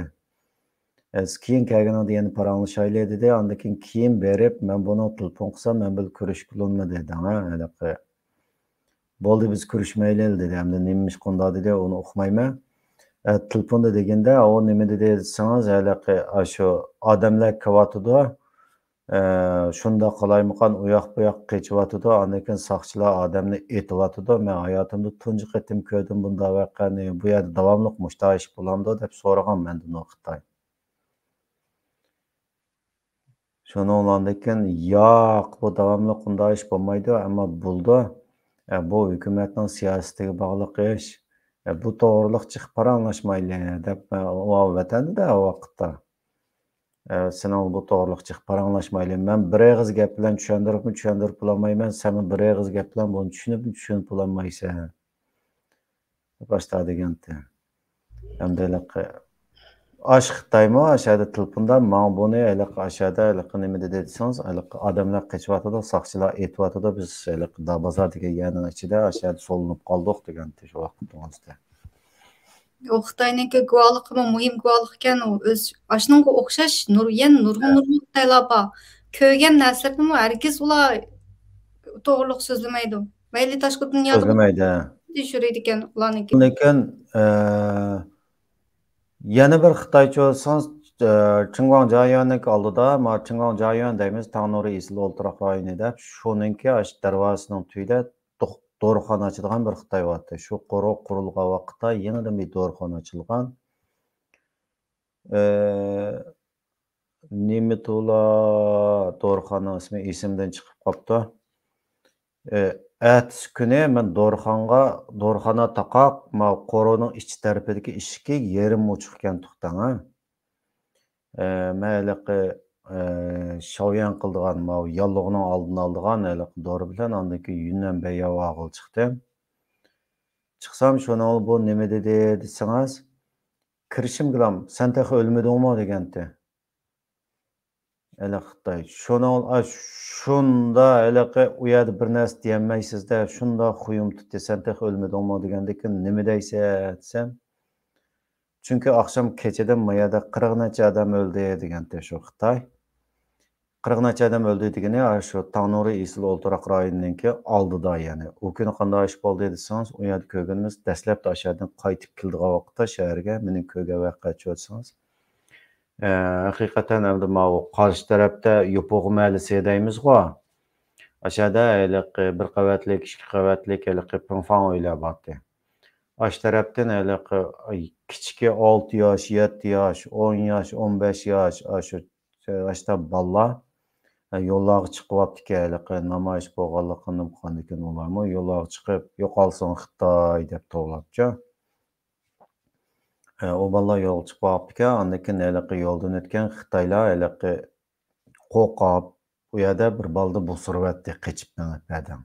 Keyin kelganida yana paranglashayli dedi. Andan keyin berib men buni telefon qilsam men bilan ko'rishib bo'lmaydi dedi. Ha, bo'ldi biz ko'rishmayli dedi. Hamda nima ish qildi dedi, uni o'qimayman. Telefonda deganda o nima dedi desangiz, shu odamlar kelyotidi. Shunda qalaymiqon u yoq bu yoq qechyotidi, andan keyin soqchilar odamni etyotidi. Men hayotimda tunji qatim ko'rdim bunday voqeani. Bu yerda davomli mushta ish bo'lamdi deb so'ragan mendan o Xitoy. Shuni olandan keyin yo'q, bu davomli bunday ish bo'lmaydi, ammo bo'ldi. Bu hukumatning siyosatiga bog'liq ish. Bu to'g'riliq chiqib paranglashmayli deb o vatanda o vaqtda. Sen bu to'g'riliq chiqib paranglashmayli. Men bir og'iz gap bilan tushuntirib bo'lmayman. Sen bir og'iz gap bilan buni tushunib bo'lmaysan. Boshqa deganda. Hamdaliq ash Xitoymi ashada telefonda men buni ashada nima dedisangiz, odamlar qechyotidi, soqchilar etyotidi, biz Dabazor degan yerning ichida ashada solinib qoldik degan shu vaqtda. O Xitoyniki guvohligimi muhim guvohlik ekan, u o'z ashunga o'xshash nurg'un Xitoylar bor. Ko'rgan narsalarni hargiz ular to'g'riliq so'zlamaydi. Mayli tashqi dunyoda so'zlamaydi. Düşürüydü ekan ularniki. Lekin yana bir Xitoycha olsangiz, Chingwang Jayonniki oldida, ma Chingwang Jayon deymiz, Tanuri Isil o'ltiroq rayonida, shuningki ash darvozasining tuyida dorixona ochilgan bir Xitoy bor. Shu qurilgan vaqtda yana bir dorixona ochilgan. Nimetula doğruxananing ismi esimden chiqib qopti. Ertesi kuni men doğruxana taqaq qo'roning ichi tarafidagi eshikka yerim ochiq ekan to'xtang ha. Men haliqi shovyan qildigan yollig'ning oldini oldigan haliqi dori bilan andan keyin Yunnan Beyyavog'il chiqdim. Chiqsam shuni bu nima dedi desangiz, kirishim bilan sen tehi o'lmadingmi degandi. Xitoy. Shunda haliqi u yerda bir narsa deyolmaysizda, shunda xuyim tutdi, sen tehi o'lmadingmi degandan keyin nima deysan desam, chunki oqshom kechadan bu yerda 40 necha odam o'ldi degandi shu Xitoy. 40 necha odam o'ldi degani shu Tanuri Isil o'ltiraq rayoniniki oldida ya'ni. U kuni qanday ish bo'ldi desangiz, u yerda ko'rganimiz dastlabda aşağıdan qaytib keldigan vaqtda shaharga mening ko'rgan voqea cho'tsangiz, haqiqatan endi qarshi tarafda Yopuq mahallasi deymizku. Aşağıda bir qavatlik, ikki qavatlik pinfan uylar bordi. Aş tarafdan kichik 6 yosh, 7 yosh, 10 yosh, 15 yosh aşta balla yo'llarga chiqyapti ekan, namoyish bo'lganligini qanday ekan ularmi yo'llarga chiqib, yo'qolsin Xitoy deb to'g'labcha. O balla yo'l chiqyapti ekan, andan keyin yo'ldan o'tgan Xitoylar qo'rqib, u yerda bir balda busurvatdi, qochib menib.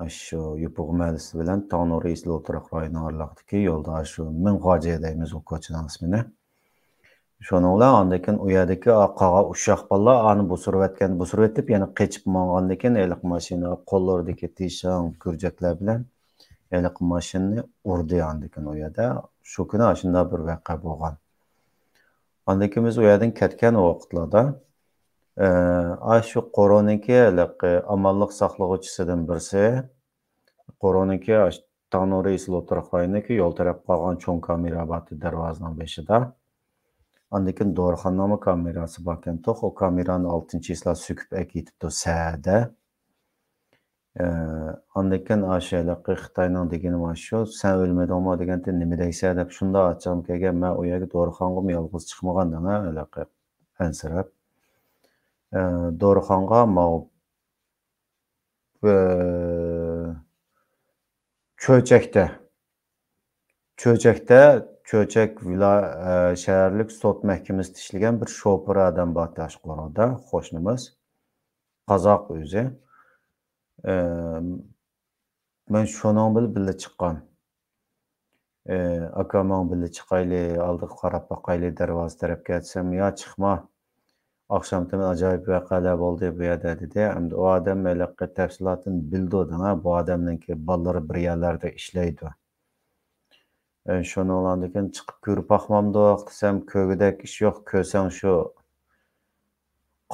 Shu Yopuq mahallasi bilan Tanuri Isil o'tiraq rayoning oraliqdagi yo'lda shu Minxoji deymiz u ko'chaning ismini. Şonu bilan andan keyin u yerdagi qağa uşaq balla ani busurvatib yana qochib mangandan keyin eliq mashina qo'llaridagi tishang, gurjaklar bilan eliq mashinani urdi andan keyin u yerda. Shu kuni shunday bir voqea bo'lgan. Andan keyin biz u yerdan ketgan vaqtlarda shu qo'roninki amonlik saqlag'uvchisidan birisi qo'roninki Tanuri Isil o'tiraq rayonidagi yo'l taraf qolgan cho'ng kamera bor darvozaning beshida. Andan keyin doğruxonami kamerasi bor ekan. O kamerani 6-hislar söküp ketibdi sa'da. Andan keyin Xitoyning degani mana shu, sen o'lmadingmi deganda nima deysan deb shunda ocham kelgan, men u yerga doğruxonga yolg'iz chiqmagandan ansirab. Doğruxonga Cho'chak shaharlik sud mahkamasida ishlagan bir shoför odam bor Toshqo'rg'onda, qo'shnimiz. Qozoq o'zi. Men shuning bilan birga chiqqan. Akamning birga chiqayli, oldiga qarab boqayli darvoza tarafga atsam, "Yo, chiqma. Oqshomdan ajoyib voqealar bo'ldi bu yerda" dedi. Endi u odam tafsilotini bildi, bu odamninki bolalari bir yerlarda ishlaydi. Şunu olandan keyin chiqib ko'rib boqmamdiq desam, ko'rgudek ish yo'q, ko'rsang shu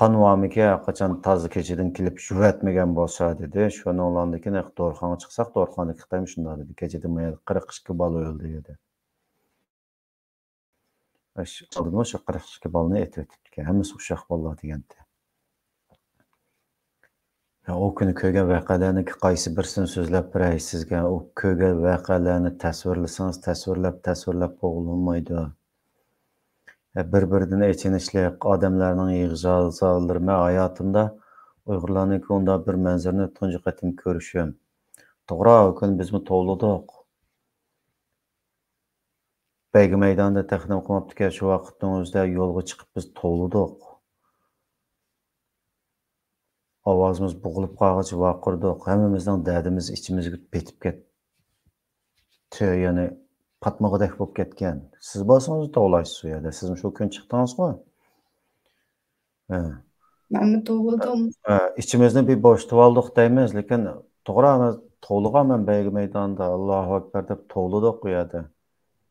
qonvamiga qachon toza kechadan kelib juvatmagan bo'lsa dedi. Shuni olandan keyin doğruxonga chiqsaq, doğruxonda Xitoy shunday dedi. Kechada 42 bola o'ldi dedi. Oldin o'sha 42 bolani aytib o'tibdi. Hammasi uşaq bolalar degandi. O kuni ko'rgan voqealarni qaysi birisini so'zlab beray sizga. O ko'rgan voqealarni tasvirlasangiz, tasvirlab bo'lmaydi. Bir-biridan echinishli odamlarning yig'izalari. Men hayotimda Uyg'urlarning unda bir manzarani tunji qatim ko'rishim. To'g'ri, o kuni bizmi tovladik. Beygi maydonda taqdim qilibdik, shu vaqtning o'zida yo'lga chiqib biz tovladik. Ovozimiz bo'g'ilib qolg'icha vaqirdik. Hammamizning dardimiz ichimizga petib ketdi. Ya'ni patmog'idek bo'lib ketgan. Siz bo'lsangiz tovlaysiz u yerda. Siz shu kun chiqdingizmi? Men tovladim. İçimizni bir bo'shatib oldik deymiz, lekin to'g'ri tovlaganman Beygi maydonda. Allohu akbar deb tovladik u yerda.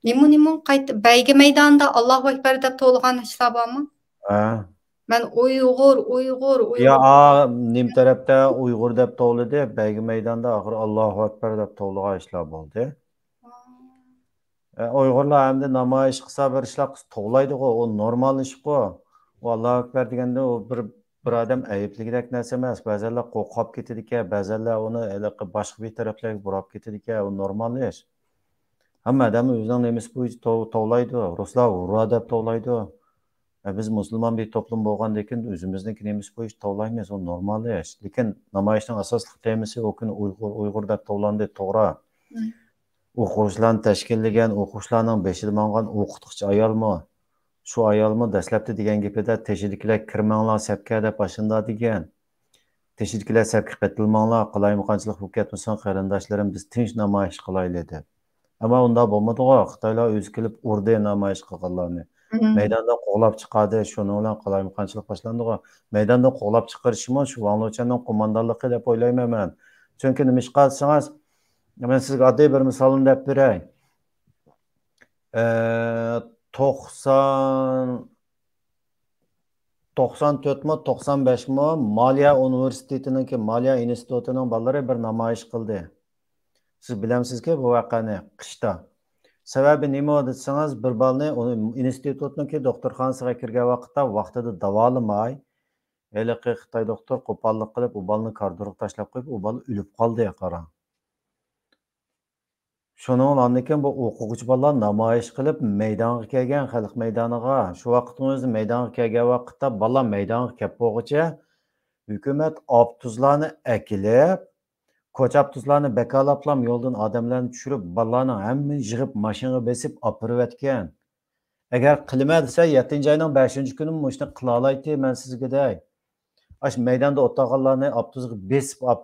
Nima qaytib Beygi maydonda Allohu akbar deb tovlagan ishlar bormi? Ben Uyg'ur. Ya nim tarafda Uyg'ur deb tovladi, Beygi maydonda oxir Allohu akbar deb tovlagan ishlar bo'ldi. Uyg'urlar hamda namoyish qilsa bir ishlar tovlaydi-ku, o normal ish-ku. O Allohu akbar deganda o bir odam ayibligidek narsa emas. Ba'zanlar qo'rqib ketadi ekan, ba'zanlar uni boshqa bir taraflarga burab ketadi ekan, o normal ish. Hamma odam o'zining nemasi bo'yicha tovlaydi. Ruslar ura deb tovlaydi. Biz Müslüman bir toplum bo'lgandan o'zimizniki nemiz qo'yish tovlaymiz, o normal ish. Lekin namoyishning asosli temasi o kuni Uyg'ur deb tovlandi, to'g'ri. O'quvchilarni tashkillagan, o'quvchilarning beshida mangan o'qituvchi ayolmi? Shu ayolmi dastlabda degan gapida teshidikilar kirmanglar sapga deb boshында degan. Teshidikilar sapga qatilmanglar, qalaymiqanchilik bo'lib ketmasin qarindoshlarim, biz tinch namoyish qilaylik deb. Ammo unda bo'lmadi-ku, Xitoylar o'zi kelib urdi namoyish qilganlarni. Maydonda qo'g'lab chiqadi, shuning bilan qalaymiqanchilik boshlandi-ku. Maydonda qo'g'lab chiqarishmi shu Vanglochanning qo'mondonligi deb o'ylayman men. Chunki nima ish qilsangiz, men sizga oddiy bir misolni deb beray. 94 mi, 95 mi Moliya universitetininki, Moliya institutining bolalari bir namoyish qildi. Siz bilamsizki bu voqeani qishda. Sababi nima desangiz, bir balni institutninki doktorxonasiga kirgan vaqtida davolamay, haliqi Xitoy doktor qo'pollik qilib, u balni koridorga tashlab qo'yib, u bal o'lib qoldi qarang. Şunun anlakin bu o'quvchi bolalar namoyish qilib maydonga kelgan, xalq maydoniga. Shu vaqtning o'zi maydonga kelgan vaqtda bolalar maydonga kelib bo'lguncha hukumat avtobuslarni akilib, ko'cha avtobuslarni bakalablam yo'ldan odamlarni tushirib, bolalarning hammasini yig'ib mashinaga besib olib etgan. Agar qilma desa 7-oyning 5-kuni mushni qila olaydi, men sizga dey. Aş meydanda o'taqanlarni avtobusga besib olib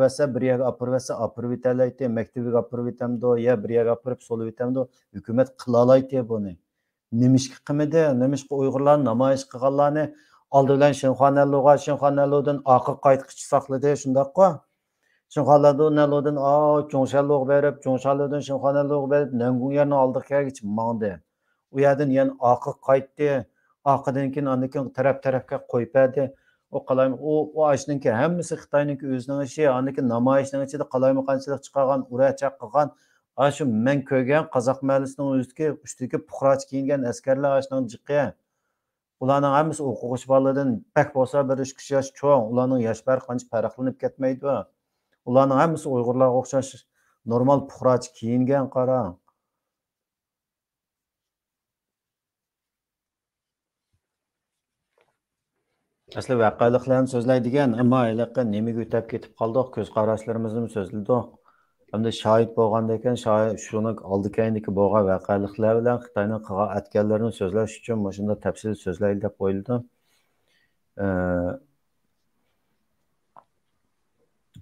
versa, bir yerga olib versa, olib o'talaydi, maktabiga olib o'tamdi, ya bir yerga olib solib o'tamdi. Hukumat qila olaydi buni. Nimishga qilmadi, nimishga Uyg'urlarni namoyish qilganlarni oldi bilan Shinxonallodan oxir qaytqichi saqladi, shundaqmi? Shinxonallodan Cho'ngshanloga berib, Cho'ngshanlodan Shinxonalloga berib, Nangunyarni oldiga kelgich mangdi. U yerdan yana oxir qaytdi. Oqidan keyin andan taraf-tarafga qo'yib berdi. O qalaymi o ashninki hammasi Xitoyninki o'zining ishi, aniki namoyishning ichida qalaymiqanchilik chiqargan, urachaq qilgan, shu men ko'rgan Qozoq mahallasining ustidagi puxroch kiyingan askarlar ashning jiqi. Ularning hammasi o'quvchi bolalardan bak bo'lsa bir 3 yosh cho'ng, ularning yosh farqi qancha farqlanib ketmaydi. Ularning hammasi Uyg'urlarga o'xshash normal puxroch kiyingan qarang. Asli vaqalıqlarni so'zlaydigan, ammo ayliqqa nimaga o'tib ketib qoldik, ko'z qarashlarimizni so'zladik. Hamda shohid bo'lganda ekan, shuni oldi-keyindagi bo'lgan vaqalıqlar bilan Xitoyning qilgan atganlarini so'zlash uchun shunda tafsil so'zlaylik deb o'yladim.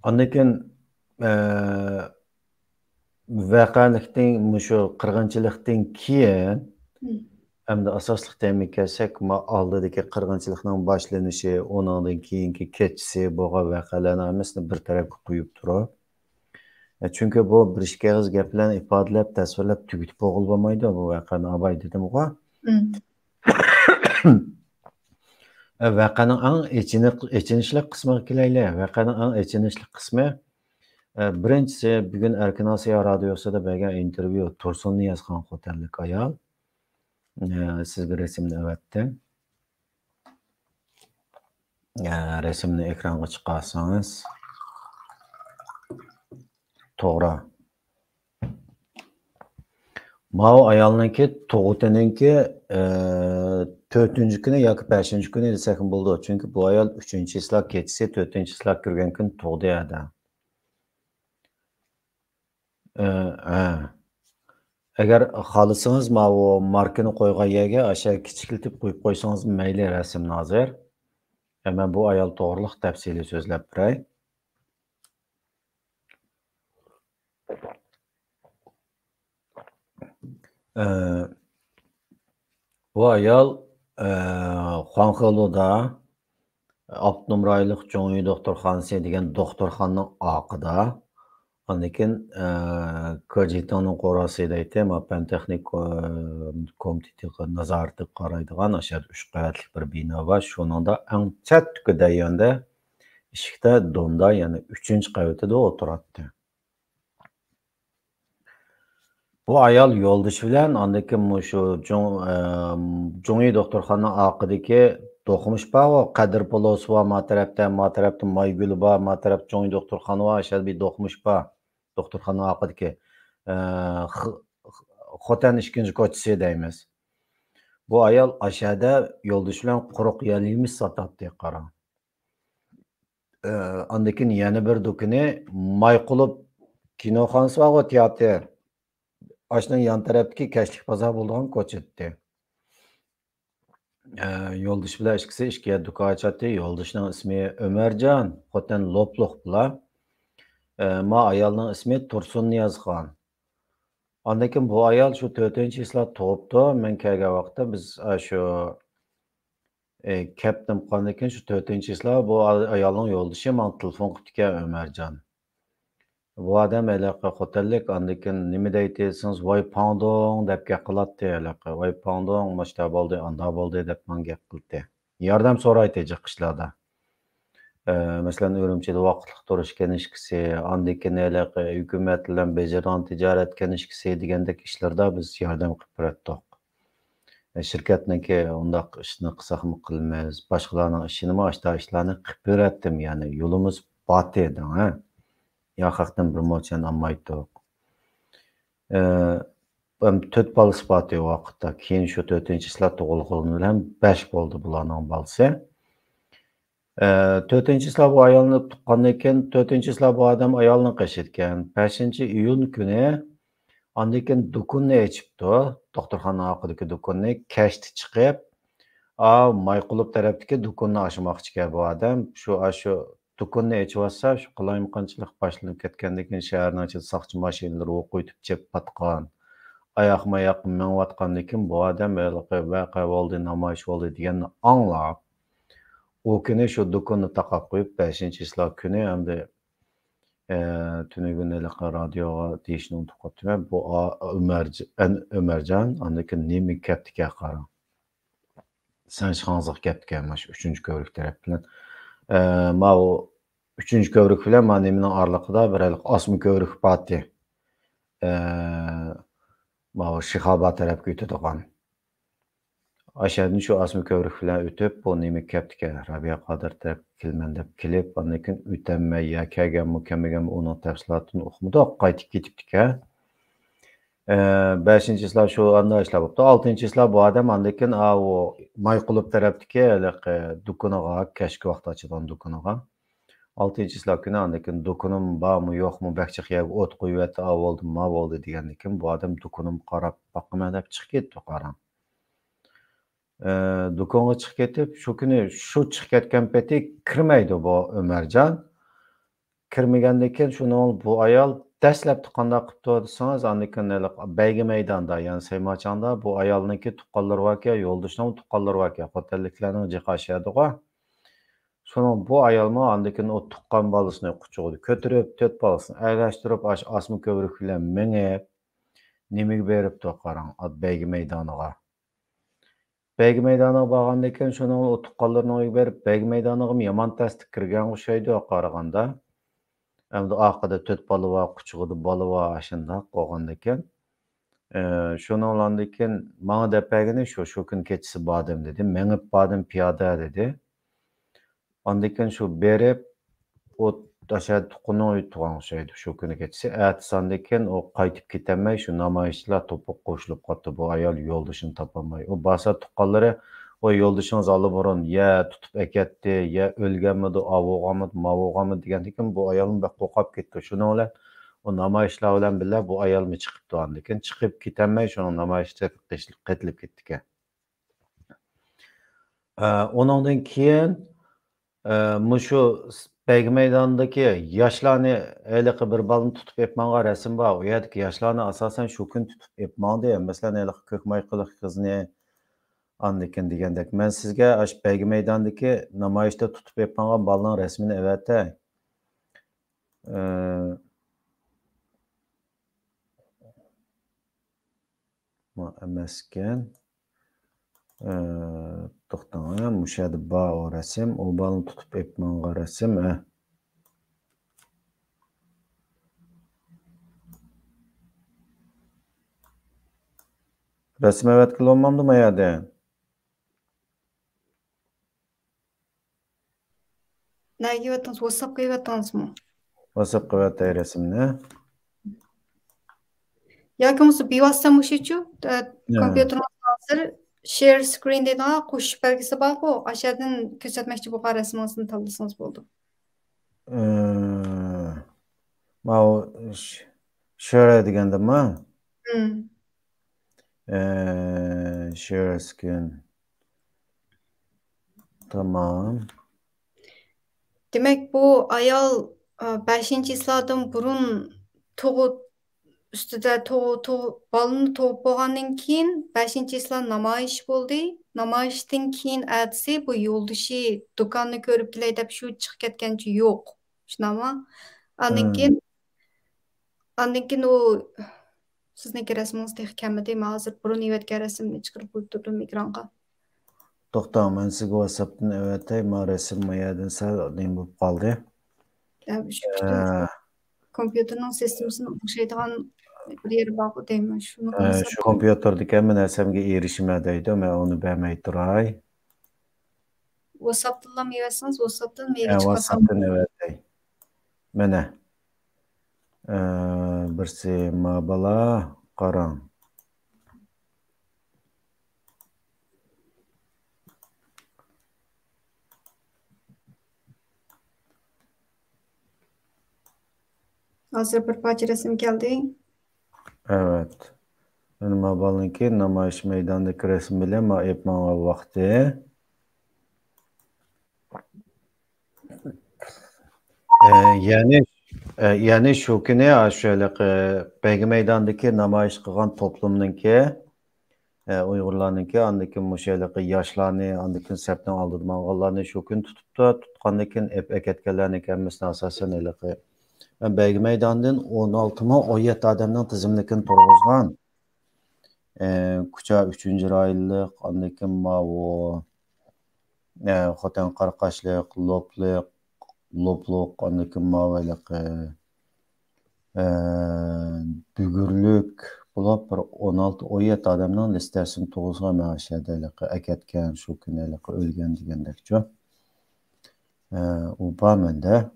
Ondan keyin vaqalıqning shu qirg'inchilikdan keyin hamda asosli temaga kelsak, oldidagi qirg'inchilikning boshlanishi, undan keyingi kechasi bo'lgan voqealarni hammasini bir tarafga qo'yib turib. Chunki bu bir ikki og'iz gap bilan ifodalab, tasvirlab tugitib bo'lmaydi bu voqeani abay dedim-ku. Voqeaning eng echinishli qismiga kelaylik. Voqeaning eng echinishli qismi birinchisi bugun Erkin Osiyo radiosida bergan intervyu Tursun Niyozxon xotinlik ayol. Sizga resimni avatdim. Resimni ekranga chiqarsangiz to'g'ri. Mao ayolninki tug'utininki 4-kuni yoki 5-kuni desak bo'ldi. Chunki bu ayol 3-islar kechasi 4-islar kirgan kun tug'di edi. Agar xohlasangiz, mana markani qo'ygan yerga o'sha kichiklatib qo'yib qo'ysangiz mayli rasmni hozir. Men bu ayol to'g'riliq tafsili so'zlab beray. Bu ayol Xuanxeluda Avtonom rayonlik Cho'ngyi doktorxonasi degan doktorxonaning oqida, ondan keyin Kojitoning qorasida aytdim, Pan-texnik komitetiga nazorati qaraydigan o'sha 3 qavatli bir bino va shuningda eng chatda yonda eshikda donda, ya'ni 3-qavatida o'tiradi. Bu ayol yo'ldoshi bilan ondan keyin shu Cho'ngyi doktorxonaning oqidagi to'qimish bor, Qadir Polosova ma tarafda Maygul bor, ma taraf Cho'ngyi doktorxona va o'sha bir to'qimish bor. Doktorxona oqidagi Xotan 2-ko'chasi deymiz. Bu ayol aşağıda yoldaşı bilan quruq yalıymış satatdı qara. Ondan keyin yana bir do'koni Mayqulov kinoxonasi va teatr. Ashning yan tarafdagi Kashlik bozor bo'lgan ko'chatda. Yo'ldosh bilan ikkisi ishga do'kon ochadi. Yo'ldoshining ismi Ömerjon, xotin Lopluq bular. Ma ayolning ismi Tursun Niyozxon. Ondan keyin bu ayol shu 4-hislar tug'ibdi. Men kelgan vaqtda biz shu Captain qandan keyin shu 4-hislar bu ayolning yo'ldoshi men telefon qilib ekan Ömerjon. Bu odam aloqa xotinlik ondan keyin nima deysiz voy pardon deb gap qiladi aloqa voy pardon mashta bo'ldi anda bo'ldi deb men gap qildi yordam so'raydi chiqishlarda masalan Urumchida vaqtliq turish kanishkisi ondan keyin aloqa hukumat bilan bajaran tijorat kanishkisi degandek ishlarda biz yordam qilib berdik shirkatniki undaq ishni qilsaqmi qilmaymiz boshqalarning ishini ashta ishlarni qilib berdim ya'ni yo'limiz bor edi ha yaxaqdan bir mo'lchan olmaydi. To'rt bola sifati vaqtda keyin shu 4-hislar tug'ilgani bilan 5 bo'ldi bularning bolasi. 4-hislar bu ayolni tuqqandan keyin 4-hislar bu odam ayolni qashitgan. 5-iyun kuni ondan keyin do'konni ochibdi. Doktorxona oqidagi do'konni kashti chiqib, Mayqulov tarafdagi do'konni ochmoqchi ekan bu odam. Shu do'konni ochib shu qalaymiqanchilik boshlanib ketgandan keyin shaharning ichida soqchi mashinalari o'q o'tib chep patqan. Oyoq-moyoq minayotgandan keyin bu odam vaqa bo'ldi, namoyish bo'ldi deganni anglab, u kuni shu do'konni taqab qo'yib 5-hislar kuni hamda tunugunlik radioga deyishni unutib qolibman. Bu Ömerjon, ondan keyin nima gapga qara. Sen şansıq gapga mana shu 3-ko'vrik taraf bilan ma u 3-ko'vrik bilan mana nimaning oraliqida bir osmi ko'vrik botdi. Ma u Shihobod tarafga o'tadigan. Aşağıdan shu osmi ko'vrik bilan o'tib, bu nima gapga Rabiya Qodir taraf kelman deb kelib, ondan keyin o'tanmay ya kelgan uning tafsilotini o'qimadi, qaytib ketibdi-ka. 5-hislar shu anda ishlab bo'pti. 6-hislar bu odam ondan keyin u Mayqulov tarafdagi do'koniga, kashki vaqt ochilgan do'koniga 6-hislar kuni ondan keyin do'konim bormi yo'qmi bakchiqga o't qo'yyapti, bo'ldi, ma bo'ldi degandan keyin bu odam do'konim qarab boqaman deb chiqib ketdi qarang. Do'konga chiqib ketib, shu kuni shu chiqib ketgan peti kirmaydi bu Ömerjon. Kirmagandan keyin shuni bu ayol dastlab qanday qilibdi desangiz, ondan keyin Baygi maydonda, ya'ni Saymochanda bu ayolniki tuqqanlari bor ekan, yo'ldoshining tuqqanlari bor ekan, xotinliklarning jiqashadiga. Shuni bu ayolma ondan keyin o tuqqan bolasini quchog'ida ko'tarib, 4 bolasini agashtirib, osmi ko'vrik bilan minib, nimaga beribdi qarang, Baygi maydoniga. Baygi maydoniga borgandan keyin shuni o tuqqanlarini berib, Baygi maydoniga yomon tasdiq kirgan o'xshaydi qaraganda. Endi orqada 4 bola bor, quchog'ida bola bor, shundoq qolgandan keyin shundan keyin menga deb bergani shu kun kechasi bordim dedi. Mengib bordim piyoda dedi. Ondan keyin shu berib o tasha tuqqani o'tgan o'xshaydi shu kuni kechasi. Ertasidan keyin o qaytib ketamay shu namoyishchilar to'piq qo'shilib qoldi. Bu ayol yo'ldoshini topolmay. O basa tuqqanlari o yo'ldoshingiz burun ya tutib akatdi, ya o'lganmidi, avo'g'amidi, mavo'g'amidi degandan keyin bu ayolni bir qo'qab ketdi. Shuni bilan o namoyishlar bilan birga bu ayolmi chiqibdi. Ondan keyin chiqib ketamay shuni namoyishda qetilib ketdi ekan. Ondan keyin mushu Baygi maydonidagi yoshlarni haliqi bir balni tutib epmanga rasm bor. U yerdagi yoshlarni asosan shu kun tutib epmandi. Masalan, haliqi ko'kmay qiliq qizni ondan keyin degandek men sizga ash Baygi maydonidagi namoyishda tutib epmanga balning rasmini avatay. Ma emaskan. To'xtang, mushada bor o rasm, o balni tutib epmanga rasm. Rasm avat qilolmamdimi yerda? Nega yo'tdingiz? WhatsAppga yo'tdingizmi? WhatsAppga yo'tay rasmni. Yoki bo'lmasa bevosita mushuchu kompyuterimiz hozir share screen deydigan qo'shish belgisi bor-ku, aşağıdan ko'rsatmoqchi bo'lgan rasmingizni tanlasangiz bo'ldi. Mau share degandimi? Share screen. Tamam. Demek bu ayol 5. islardan burun üstüde balını toğup boğandan keyin 5. islar namoyish bo'ldi. Namoyishdan keyin ertesi bu yo'ldoshi do'konni ko'rib kelay deb shu chiqib ketgancha yo'q. Shunami? Andan keyin u sizniki rasmingiz texi kamidi. Men hozir burun evatgan rasmni chiqarib o'tirdim ekranға. To'xtang, men sizga WhatsAppdan evatay. Men rasm mayadin sal nim bo'lib qoldi. Kompüterning sistemasini o'xshaydigan bir yeri bor deyman. Shuni Shu kompyuterdagi men narsamga erishmadaydi. Men uni bermay turay. WhatsApp'dan evatsangiz, WhatsApp'dan menga chiqarsam. WhatsAppdan evatay. Mana. Birsi mabala qarang. Hozir bir parça resim geldi. Evet. Benim abalınki namoyish maydonidagi resim bilan men aytmagan vaqti. Yani shu kuni ashulaq Beygi maydonidagi namoyish qilgan to'plamninki Uyg'urlarninki andikin mushaylaqi yoshlarni andikin sapdan oldida mang'onlarni shu kun tutgandan keyin ketganlarning hammasini asosan eliqi ben Beygi maydonidan 16-17 adamning tizimlikini turg'izgan. Kucha 3-rayonlik, andikin mavu xotin qarqashliq, lopluq, andikin mavaliqi bügürlük bulab bir 16-17 adamning listasini turg'izgan men ashadaliqi akatgan shu kunaliqi o'lgan degandakchi. U bormanda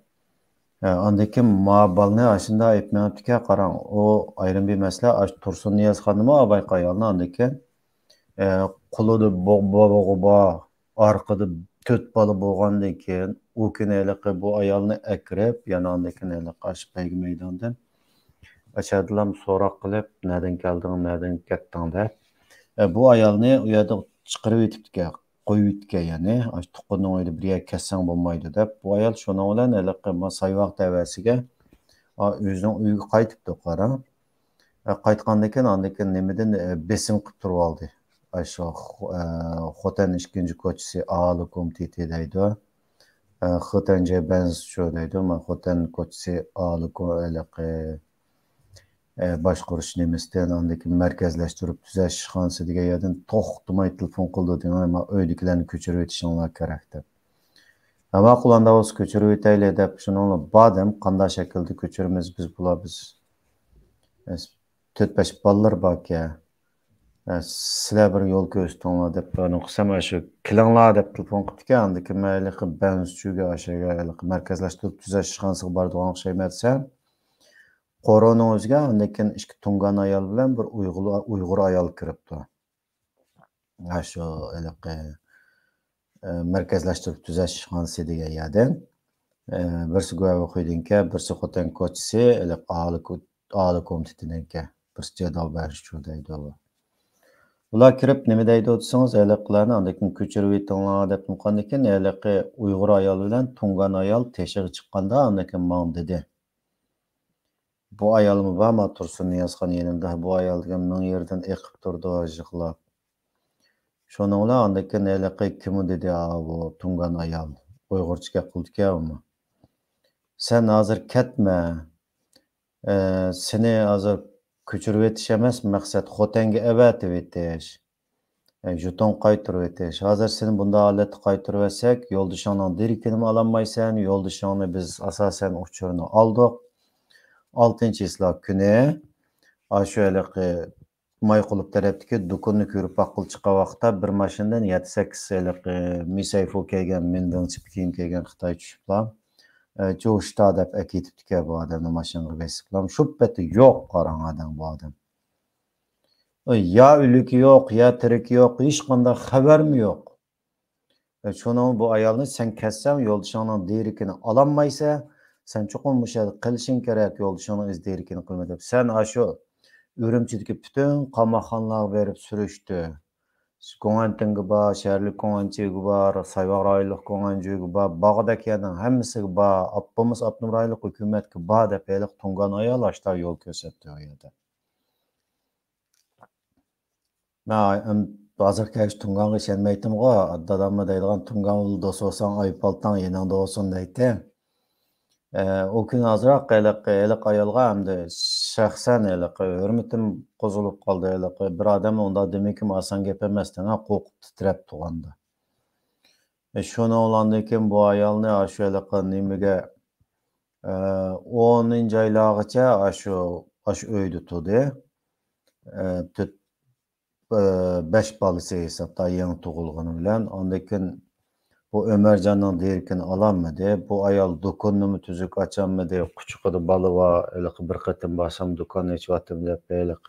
andikin mabalni ashunda aytmayaptiki, qarang, o ayrim bir masala Tursun Niyozxonmi Abay Qayolni andikin qo'lida bo'g'ba orqada 4 bola bo'lgandan keyin u kunaliqi bu ayolni akrab yana andikin Beygi maydondan Aşağıdılam so'roq qilib, nereden kelding, nereden ketding deb. Bu ayolni u yerda chiqarib o'tibdi, qo'yib o'tdi, ya'ni tuqqanning o'yida bir yer ketsang bo'lmaydi deb. Bu ayol shuning bilan sayvoq tavasiga o'zining uyiga qaytibdi, qarang. Qaytgandan keyin andikin nimadan besim qilib turib oldi. Shu Xotan 2-ko'chasi aholi komiteti deydi. Xotanja benz shu deydi. Men Xotan ko'chasi aholi komiteti boshqarish nemisdan andikin markazlashtirib tuzash ishxonasi degan yerdan to'xtamay telefon qildi degan, men uydagilarni ko'chirib o'tishinglar kerak deb. Ma'qulanda bo'lsa ko'chirib o'taylik deb shuni bordim, qanday shaklda ko'chiramiz biz 4-5 bolalar borki. Sizlar bir yo'l ko'rsatinglar deb buni qilsam shu kilinglar deb telefon qildi-ki, andikin mayli qilib benzuga o'shaga markazlashtirib tuzash ishxonasiga boradigan o'xshaymatsa. Qo'roning o'ziga andikin 2 tungan ayol bilan bir Uyg'ur ayol kiribdi. Shu markazlashtirib tuzash ishxonasi degan yerdan. Birsi guvoh qo'ydinki, birsi Xotan ko'chasi, aholi komitetininki. Birsi jadval berish deydi. Ular kirib nima deydi desangiz, ayliqlarni andikin ko'chirib o'tinglar deb qo'ygandan keyin Uyg'ur ayol bilan tungan ayol teshiga chiqqanda andikin men dedi. Bu ayolmi bormi Tursun Niyozxon yanimda, bu ayol degan men yerdan eqib turdi yig'lab. Shuni ular andikin kim dedi, bu tungan ayol. Uyg'urcha gap qildi-ku uni. Sen hozir ketma. Seni hozir ko'chirib o'tish emas, maqsad Xotanga avatib o'tish. Juton qaytirib o'tish. Hozir seni bunday holatda qaytirib olsak, yo'ldishingning direktini ololmaysan, yo'ldishingni biz asosan uchurini oldik. 6-islar kuni shu Mayqulub tarafdagi do'konni ko'rib baqil chiqqan vaqtda bir mashinadan 7-8 misayfu kelgan, mendan chipkiyim kelgan Xitoy tushiblar. Jo'shda deb ketibdi-ku bu odamni mashinaga besiblar. Shu paytda yo'q, qarang adam bu odam. Ya ülük yok, ya tirik yok, hech qanday xabarmi yo'q. Şunun bu ayolni sen kessam yo'ldoshingning derikini ololmaysa, sen cho'qim o'sha qilishing kerak yo'ldoshingning o'z derikini qilma deb. Sen shu Urumchidagi butun qamoqxonalarga berib surishdi. Guantanamo bor, shaharlik Guantanamo bor, Sayvar rayonlik Guantanamo bor, Bag'dadkilarning hammasiga bor, Abbomas Abnum rayonlik hukumatga bor deb eliq tungan ayol ashta yo'l ko'rsatdi u yerda. Men hozirgi tungonga ishonmaytimg'u, dadammi deydigan tungan do'st bo'lsang oypoltang yaningda bo'lsin deydi. O kun ozroq eliq ayolga hamda shaxsan eliq hurmatim qo'zg'alib qoldi. Eliq bir odam unda demakki oson gap emas, qo'rqib titrab turganda. Shuni o'ylandan keyin bu ayolni shu eliq nimaga 10 oylargacha shu uyda turdi. 5 bolasi hesabda yangi tug'ilgani bilan. Ondan keyin bu Ömercanның derkini alanmadı. Bu ayol do'konnimi tuzuk açanmadı. Quchuqida bola bor. Eliq bir qatim borsam do'konni ichyotim deb eliq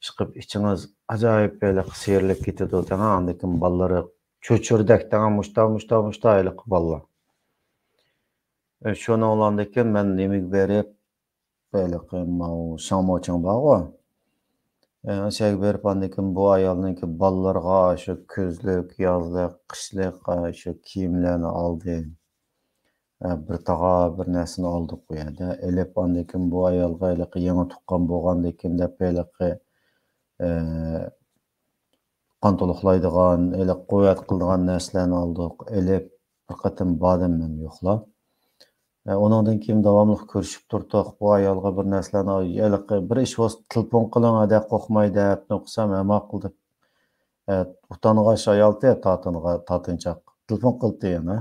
chiqib ichingiz ajoyib eliq serilib ketadi. Ondan keyin bolalari cho'chirdak mushta eliq bolalar. Shuni o'ylandan keyin men nimaga berib eliq shamoching borku. O'shaga berib ondan keyin bu ayolninki bolalarga shu ko'zlik, yozlik, qishlik shu kiyimlarni oldi. Bir tağa bir narsani oldik bu yerda. Elib ondan keyin bu ayolga eliq yangi tuqqan bo'lgandan keyin deb eliq qon to'liqlaydigan, eliq quvvat qiladigan narsalarni oldik. Elib bir qatim bordim men yo'qlab. Ondan keyin davomli ko'rishib turdik. Bu ayolga bir narsalarni eliq bir ish bo'lsa telefon qiling deb qo'rqmaydi deb no'qsam ma'qul deb. Utangaç ayolda tatinchoq telefon qildi yana.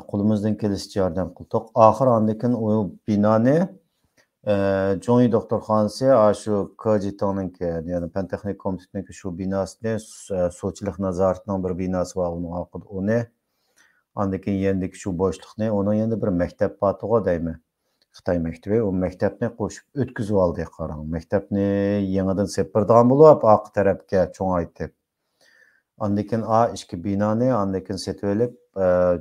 Qo'limizdan kelishicha yordam qildik. Oxir andan o binoni Jo'ngi doktorxonasi shu KJT'ninki, ya'ni Fan texnik komitetininki shu binosini suvchilik nazoratining bir binosi bor, uning orqada uni andan keyin yandagi shu bo'shliqni, uning endi bir maktab bor deyman. Xitoy maktabi, u maktabni qo'shib o'tkazib oldi qarang. Maktabni yangidan sepirdigan bo'lib, oq tarafga cho'ngaytib. Ondan keyin ikki binoni ondan keyin setib olib,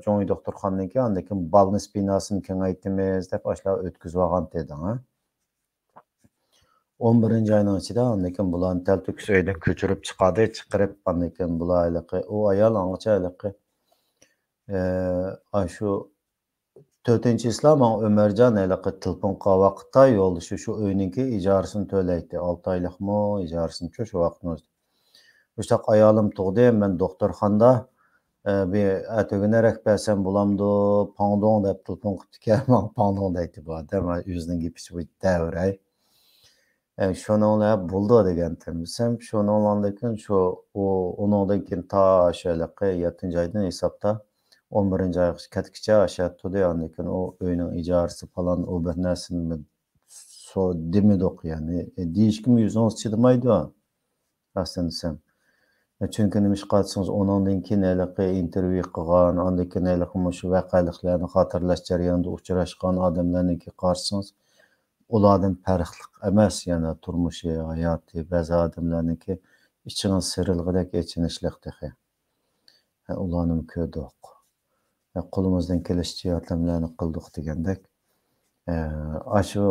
Jo'ngi doktorxonaniki, ondan keyin balnis binosini kengaytimiz deb ashlar o'tkazib olgan dedi, ha. 11-oyning ichida ondan keyin bularni talto'kis uydan ko'chirib chiqadi, chiqarib ondan keyin bular u ayol angacha shu 4-islar men Ömercan telefon qilgan vaqtda yo'ldoshi shu uyninki ijarasini to'laydi. 6 oylikmi ijarasini shu vaqtni o'zida. O'sha ayolim tug'di, men doktorxonada bir atoginarak bersam bo'lamdi, pardon deb telefon qilib kelman, pardon deydi bu odam o'zining gapichi bu davray. Shuninglar bo'ldi degandim. Sen shuninglardan keyin shu uningdan keyin ta shalaqa 7-oydan hisobda 11-oyga ketkicha o'sha turdi. Ondan keyin u uyning ijarasi falan u bir narsani demidoq yani. Deyishkim yuzimiz chidamaydi. Aslında sen. Chunki nima ish qilsangiz uningdan keyin intervyu qilgan, ondan keyin shu voqealiklarni xotirlash jarayonida uchrashgan odamlarniki qarsangiz ulardan farqli emas, yana turmushi, hayoti, ba'zi odamlarniki iching'iz sirilg'idek echinishliq dexe. Ularni ko'rdik. Qo'limizdan kelishicha yordamlarni qildik degandek. Shu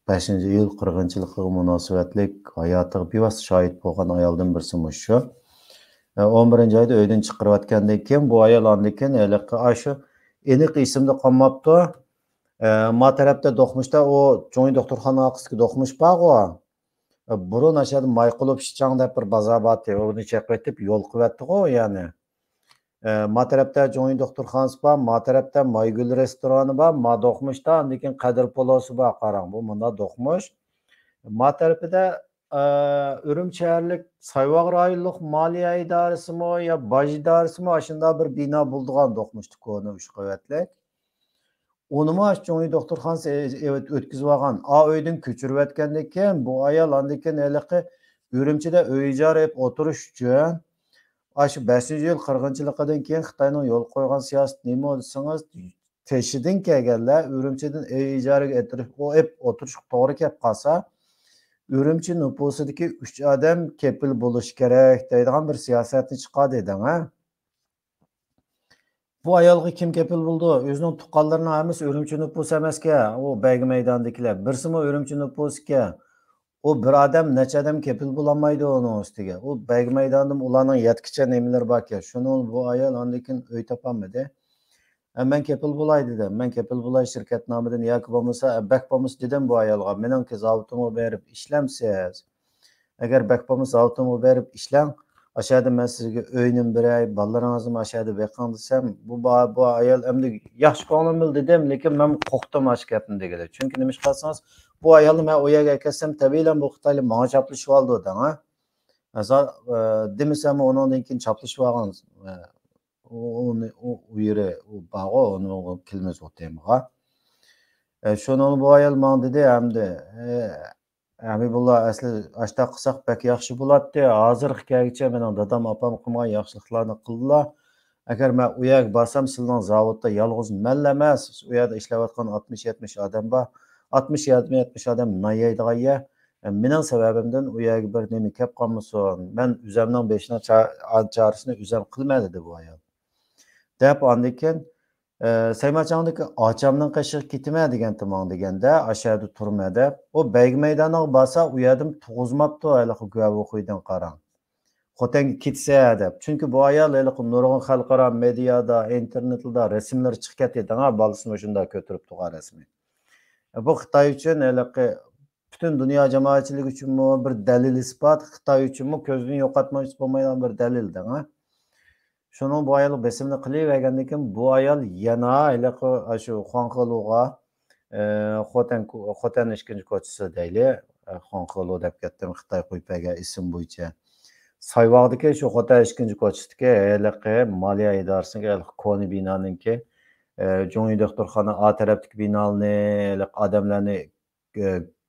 5-iyul qirg'inchiligiga munosabatlik hayotiga bevosita shohid bo'lgan ayoldan birisi shu. 11-oyda uydan chiqarayotgandan keyin bu ayol ondan keyin shu aniq ismda qolmabdi. Ma tarafda do'qmishda o Jo'ngi doktorxona orqasidagi do'qmish bor-ku. Burun aşağıda Mayqulov Shichang deb bir bozor bor, uni chaqirib yo'l qilyapti-ku, ya'ni. Ma tarafda Jo'ngi doktorxonasi bor, ma tarafda Maygul restorani bor, ma do'qmishda ondan keyin Qadir polosi bor, qarang, bu bunda do'qmish. Ma tarafida Urumchi shaharlik Sayvoq rayonlik moliya idorisimi yo boj idorisimi shunda bir bino bo'ldigan do'qmishdi ko'ni 3 qavatlik. Onuma Jo'ngi doktorxonasi o'tkazib olgan. Uydan ko'chirib o'tgandan keyin bu ayol ondan keyin Urumchida uy ijara qilib o'tirish uchun shu 5-yil qirg'inchiligidan keyin Xitoyning yo'l qo'ygan siyosati nima desangiz, teshidan kelganlar Urumchidan uy ijaraga o'tirish to'g'ri kelib qolsa, Ürümçi nüfusidagi 3 odam kepil bo'lishi kerak deydigan bir siyosatni chiqadi eding, ha? Bu ayolga kim kepil bo'ldi? O'zining tuqqanlarini hammasi Ürümçi nüfus emasga, u Beygi maydonidagilar. Birsimi Ürümçi nüfusga. O bir odam necha odam kepil bo'lolmaydi uning ustiga. U Beygi maydonida ularning yetkicha nimalar borki, shuni bu ayol andikin uy topolmadi. Men kepil bo'lay dedim. Men kepil bo'lay shirkat nomidan yoki bo'lmasa, bak bo'lmasa dedim bu ayolga. Meningki zavodimga berib ishlamsiz. Agar bak bo'lmasa zavodimga berib ishlang, aşağıda men sizga uyni beray, bolalaringizni aşağıda beqing desam, bu ayol endi yaxshi ko'nglim bil dedim, lekin men qo'rqdim ash gapni deganlar. Chunki nima qilsangiz, bu ayolni men u yerga kelsam, tabiiyan bu Xitoylar menga chaplashib oldi dedim, ha. Demasam undan keyin chaplashib olgan. U yeri u bağı onu kilmez o temaga. Şunu bu ayol men dedi hamda Habibullah asli ashta qilsak bak yaxshi bo'ladi. Hozirgi kelgacha mening dadam opam qilmagan yaxshiliklarni qildilar. Agar men u yerga borsam, sizning zavodda yolg'iz men emas, u yerda ishlayotgan 60-70 odam bor. 60-70 odam nayaydigan yer. Mening sababimdan u yerga bir nima kelib qolmasin. Men o'zimning beshini chorasini o'zim qilmay dedi bu ayol. Deb ondikin Saymacandaki acamdan kaşık gitme degan tamam deganda aşağıda turma deb o Beygi maydoniga borsa u yerdim tug'izmabdi haliqi guvoh o'qiydan qarang. Xotanga ketsa deb. Chunki bu ayol haliqi nurg'un xalqaro mediada, internetda rasmlar chiqib ketdi, ha, bolasini shunda ko'tarib turgan rasmi. Bu Xitoy uchun haliqi butun dunyo jamoatchiligi uchun bir dalil isbot, Xitoy uchun ko'zni yo'qotmoqchi bo'lmaydigan bir dalildir, ha. Şunun bu ayol besimini qilavergandan keyin bu ayol yana shu Xonquluga Xotan ikkinchi ko'chasi deyli. Xonqulu deb ketdim Xitoy qo'ypaga ism bo'yicha. Sayvoqdagi shu Xotan ikkinchi ko'chasidagi haliqi moliya idorasiga koni binoninki Jo'ngi doktorxona A tarafdagi binoni odamlarni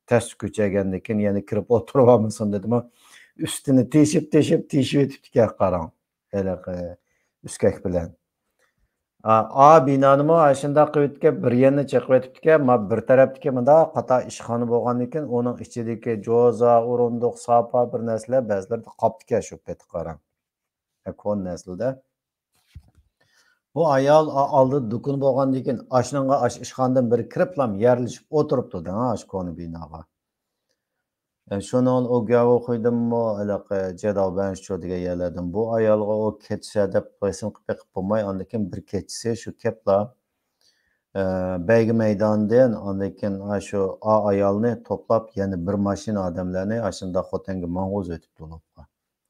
test ko'chagandan keyin yana kirib o'tirib olmasin dedim. Ustini teshib o'tibdi qarang. Haliqi üskek bilen. A binanımı aşında qıvitke bir yerine çıkıp etiptike, ma bir tarafdaki mında qata işxana bolğandan keyin onun içideki joza, urunduq, sapa bir narsalar ba'zilarda qoptike shu peti qarang. Kon naslida. Bu ayol aldı dukun bolğandan keyin aşnınga işxanadan bir kiriplam yerlishib o'tiribdi da aş konu binoga. Şunu o gavı qo'ydimmi, alaqa jadal ben shu degan yerlardan bu ayolga o ketsa deb qo'ysim qilib bo'lmay, ondan keyin bir ketsa shu kepla Beygi maydonidan ondan keyin shu ayolni to'plab yana bir mashina odamlarni ashunda Xotanga mang'uz o'tib bo'libdi.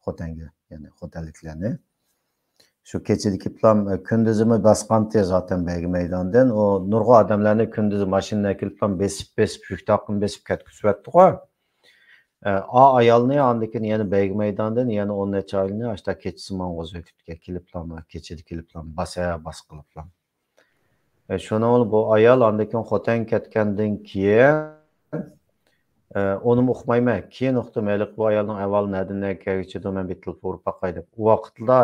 Xotanga, ya'ni xotanliklarni. Shu kechidagi plan kunduzimi basqanti zaten Beygi maydonidan o nurg'u odamlarni kunduzi mashinaga kelib besib yuktoqni besib ketkizyapti-ku. Ayolni andikin yana Beygi maydonidan yana 10 necha oyni ashta kechisi mang'uz o'tibdi keliblarmi, kechida keliblarmi, bas qiliblar. Shuni bu ayol andikin Xotan ketgandan keyin onu uqmayman. Keyin uqdim bu ayolning avval nadan kelgichida men bitil urib baqay deb. U vaqtda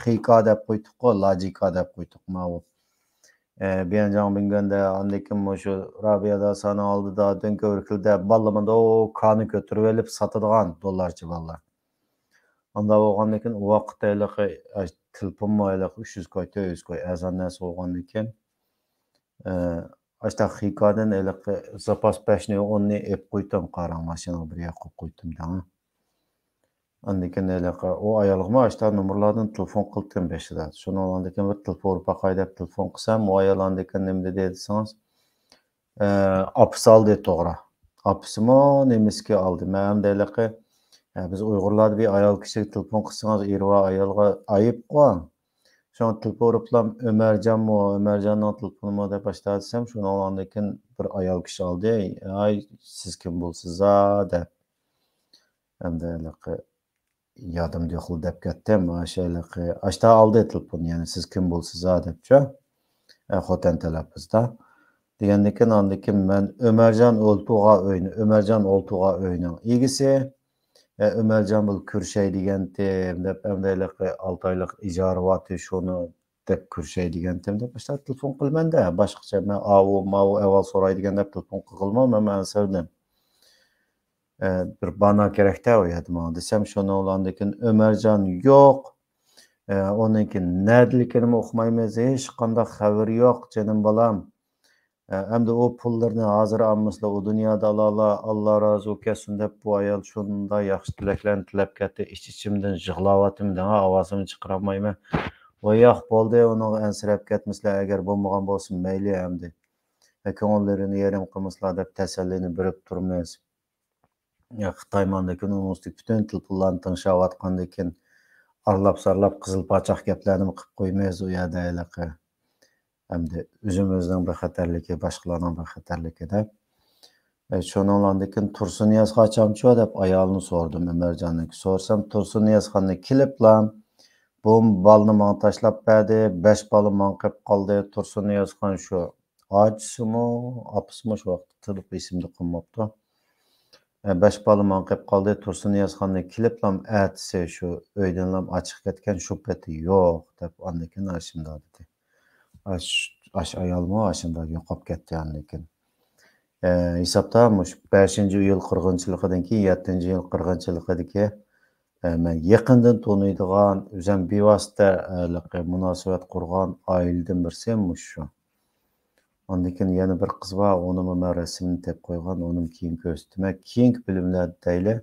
xika deb qo'ydik-ku, logika deb qo'ydik-ma u. Biyanjang binganda andikin shu Rabiyada sana oldida Dönkövrkilda ballamanda o kanı götürüp elip satadigan dollarchi ballar. Onda bo'lgandan keyin u vaqtda telfonmi 300 koy, 400 koy azon narsa bo'lgandan keyin ashta xikadan zapas 5ni 10ni ep qo'ydim qarang mashinaga bir yoqqa qo'ydim da. Andikin o ayolga ashta nomerlardan telefon qildim beshida. Shuni olgandan keyin bir telefon baqay deb telefon qilsam, o ayol andikin nima dedi desangiz, apis aldı to'g'ri. Apisimi nemiski aldı. Men ham deyliqi biz Uyg'urlarda bir ayol kishiga telefon qilsangiz, erva ayolga ayib-ku. Şunu telefon uruplam Ömercan'ın telefonuma deb başlatsam, şunu olgandan keyin bir ayol kishi aldı. Ay siz kim bo'lsiz deb. Hamda yodimda yo'q deb ketdim. Ashta aldı telefon, ya'ni siz kim bo'lsiz debchi. Xotan talaffuzda. Degandan keyin ondan keyin men Ömercan Oltuğa uyning egisi Ömercan bu Kürsey degandim deb hamda 6 oylik ijara vaqti shuni deb Kürsey degandim deb başta telefon qilmanda. Boshqacha men avval so'raydigan deb telefon qilmayman, men sevdim. bir bana kerekte o yadıma desem şunu olandakin Ömercan yok. Onunki neredilikini okumaymiz. Hiç qandaq xabari yok canım balam. Hem de o pullarını hazır almışlar. O dünyada Allah razı olsun deb bu ayol şunda yaxshi tilaklarni tilab ketdi. İç-içimden yig'layaptim. Daha ovozimni chiqaramayman. Voy yo'q bo'ldi, uni ansirab ketmaslar. Agar bo'lmagan bo'lsa mayli endi. Ko'ngillarini yerim qilmaslar deb tasallini berib turmiz. Xitoy mandaki universitet bütün tilpullarni tinglashayotgandan keyin arlab-sarlab qizil pochoq gaplarni qilib qo'ymaymiz u yerda iliqi. Hamda o'zimizning bexatarligi, boshqalarning bexatarligi deb. Shuningdan keyin Tursunniyaz qachonchi deb ayolni so'rdim Umarjonniki. So'rsam Tursunniyazxonni keliblar. Bu balni manga tashlab berdi, 5 bali manga qilib qoldi. Tursunniyazxon shu ochsimi, opsimi shu vaqtda tilib esimda qolmabdi. 5 bali manga qilib qoldi. Tursunniyazxonni keliblar atisi shu uydanlam ochiq ketgan shu pati yo'q deb ondan keyin ashimda dedi. Aş ayolmi ashimda yo'qolib ketdi ondan keyin. Hisobda 5-yil qirg'inchiligidan keyin 7-yil qirg'inchiligidagi men yaqindan taniydigan, o'zim bevosita munosabat qurgan oiladan birisi shu. Ondan keyin yana bir qiz bor, uni men rasmini tep qo'ygan, uni keyin ko'rsataman. Keyingi bilimlar deyli.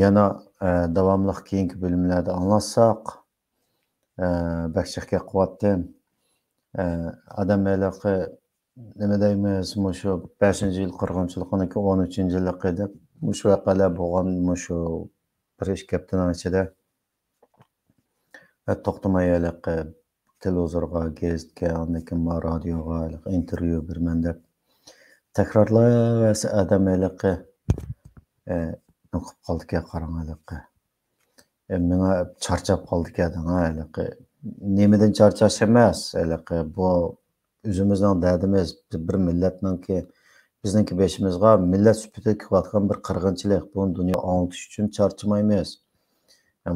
Yana davomli keyingi bilimlarda anglatsak, bakshaqqa quvvatdan adam aloqa nima deymiz, shu 5-yil qirg'inchilikniki 13-yillik deb shu vaqalar bo'lgan shu bir ish kaptan ichida to'xtamay televizorga, gazetga, ondan keyin radioga intervyu berman deb takrorlab adam aloqa o'qib qoldik qarangaliqqa. Menga charchab qoldik aloqa. Nimadan charchash emas, aloqa bu o'zimizning dardimiz, bir millatninki bizningki beshimizga millat sifatida qilayotgan bir qirg'inchilik. Bu dunyo anglatish uchun charchamaymiz.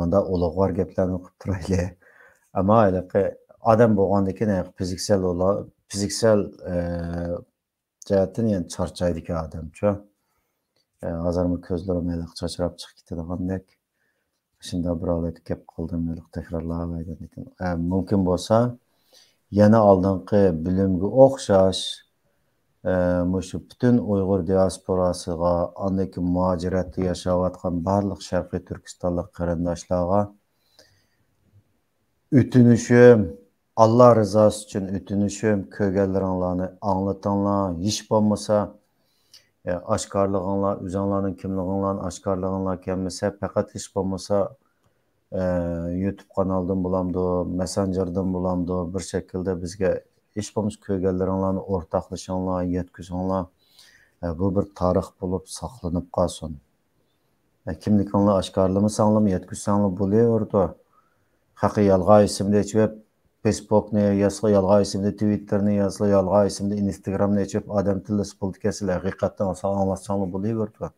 Bunda ulug'vor gaplarni qilib turayli. Ammo aloqa odam bo'lgandan keyin fiziksal jihatdan yani charchaydi odamcha. Hozirmi ko'zlarim chachrab chiqib ketadigandak. Shunda bir olat gap qoldim, takrorlab aytgandim. Mumkin bo'lsa yana oldingi bilimga o'xshash shu butun Uyg'ur diasporasiga, andagi muhojiratda yashayotgan barliq Sharqiy Turkistonlik qarindoshlarga o'tinishim, Alloh rizosi uchun o'tinishim, ko'rganlaringlarni anglatinglar, hech bo'lmasa oshkorlig'inglar, o'zinglarning kimlig'inglarni oshkorlig'inglar kelmasa, faqat hech bo'lmasa YouTube kanaldan bo'lamdi, Messenger'dan bo'lamdi, bir şekilde bizga hech bo'lmasa ko'rganlaringlarni o'rtoqlashinglar, yetkazinglar. Bu bir tarix bo'lib saqlanib qolsin. Kimliginglar oshkorlamasanglar, yetkazsanglar bo'laverdi. Haqi yolg'on ismda ichib Facebook'ni yazsa, yolg'on ismda Twitter'ni yazsa, yolg'on ismda Instagram'ni ichib odam tilida spult kesinglar, haqiqatdan anglatsanglar bo'laverdi.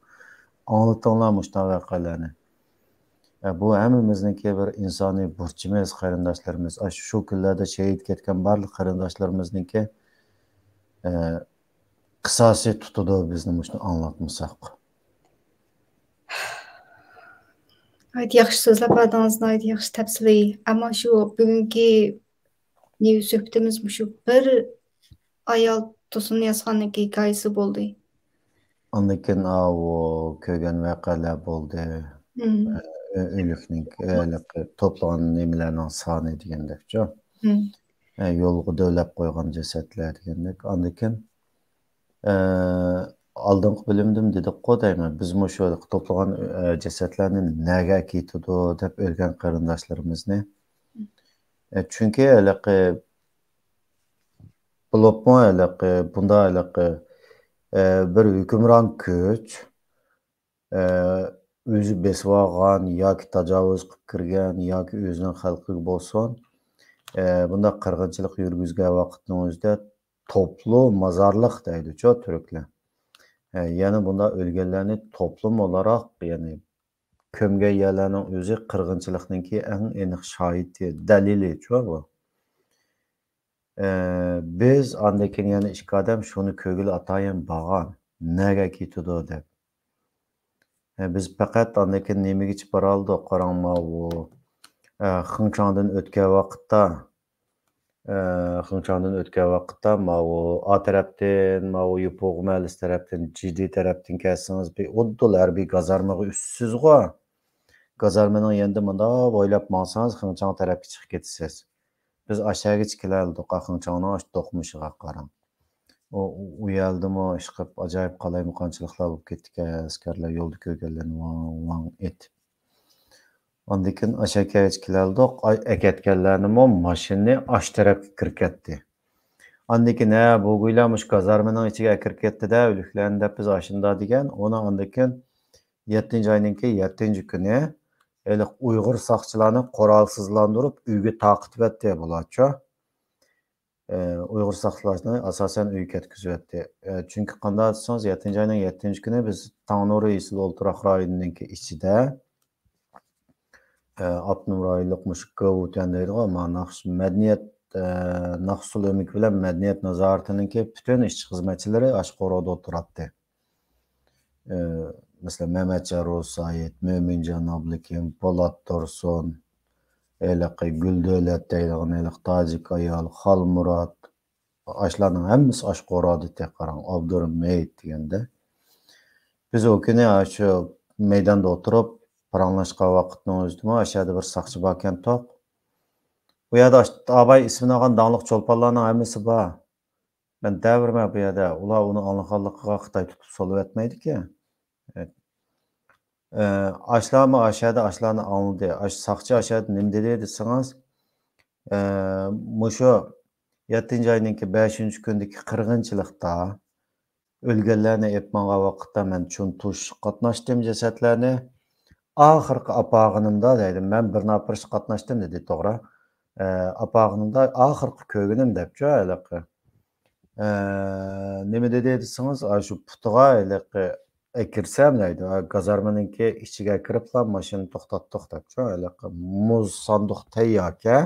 Anglatinglar mushtaqa voqealarni. Bu hammamizningki bir insoniy burchimiz, qarindoshlarimiz. Shu kunlarda shahid ketgan barliq qarindoshlarimizningki qisasi tutadi bizni shuni anglatmasak. Yaxshi so'zlab berdingiz, yaxshi tafsiliy. Ammo shu bugungi suhbatimiz shu bir ayol Tursunniyazxonniki hikoyasi bo'ldi. Ondan keyin o ko'rgan voqealar bo'ldi. O'likning to'plagan nimalarning soni degandekcha. Yo'lga do'lab qo'ygan jasadlar degandek. Ondan keyin oldingi bilimdim dedik deyman. Biz shu to'plagan jasadlarni nega ketadi deb o'lgan qarindoshlarimizni. Chunki bunda bir hukmron kuch o'zi besib olgan yoki tajovuz qilib kirgan yoki o'zining xalqiga bo'lsin, bunda qirg'inchilik yurgizgan vaqtning o'zida to'plum mozorliq deydi-ku turklar. Ya'ni bunda o'lganlarni to'plum olarak, ya'ni ko'mgan yerlarning o'zi qirg'inchilikningki eng aniq shohidi, dalili-ku bu. Biz andan keyin yana ikki odam shuni ko'ngil atayin bag'an, nega ketadi deb. Biz faqat andan keyin nimaga bora oldik, qarangma u Xinjiangdan o'tgan vaqtda mau A tarafdan, mau Yupoq mahallasi tarafdan, Jidi tarafdan kelsangiz, o'ddil harbiy gazarmaga ussizg'u. Gazarmaning yanida mundoq bo'ylab borsangiz, Xinjiang tarafga chiqib ketasiz. Biz aşağıgacha keldik, Xinjiangning ash to'qmishiga qarang. U yerdimi ish qilib ajoyib qalaymiqonchiliklar bo'lib ketdik, askarlar yo'lda ko'rganlarni vang etib. Ondan keyin aşağıgacha keldik, akatganlarnimi mashinani ash tarafga kirib ketdi. Ondan keyin bu go'ylar mush gazarmaning ichiga kirib ketdi-da, o'liklarni deb biz ashunda degan, uni ondan keyin 7-oyning 7-kuni Uyg'ur saqchilarni qurolsizlantirib uyga taqitib etdi bularcha. Uyg'ur saqchilarni asosan uyga ketkizyapti. Chunki qanday desangiz 7-oyning 7-kuni biz Tangnuri Isil o'ltiraq rayonining ichida Abnum rayonlik mush Govutan deydigan madaniyat Naqsul Ömik bilan madaniyat nazoratining butun ishchi xizmatchilari Ashqoroda o'tiradi. Mesela Mehmet Jarus Said, Mo'minjon Ablikin, Polat Tursun, Güldölet deydigan tojik ayol, Xolmurod, ashlarning hammasi Ashqoroda qarang, Abdurmeyit deganda. Biz o kuni shu maydonda o'tirib paranglashgan vaqtning o'zida aşağıda bir saqchi bor ekan to'q. Bu yerda Abay ismini olgan danglik cho'lponlarning hammasi bor. Men davrman bu yerda, ular uni anliqanligiga Xitoy tutib solib etmaydi-ki. Ashlarmi aşağıda ashlarni anladi. Saqchi aşağıda nima dedi desangiz, mushu 7-oyning 5-kundagi qirg'inchilikda o'lganlarni epmangan vaqtda men tush qatnashdim jasadlarni. Oxirgi apog'inimda deydi, men bir nafar qatnashdim dedi, to'g'ri. Apog'inimda oxirgi ko'ginim debchi haliqi. Nima dedi desangiz, shu putiga kirsam deydi, gazarmaninki ichiga kiribla mashinani to'xtatdik debchi haliqi. Muz sandiq tayyorka.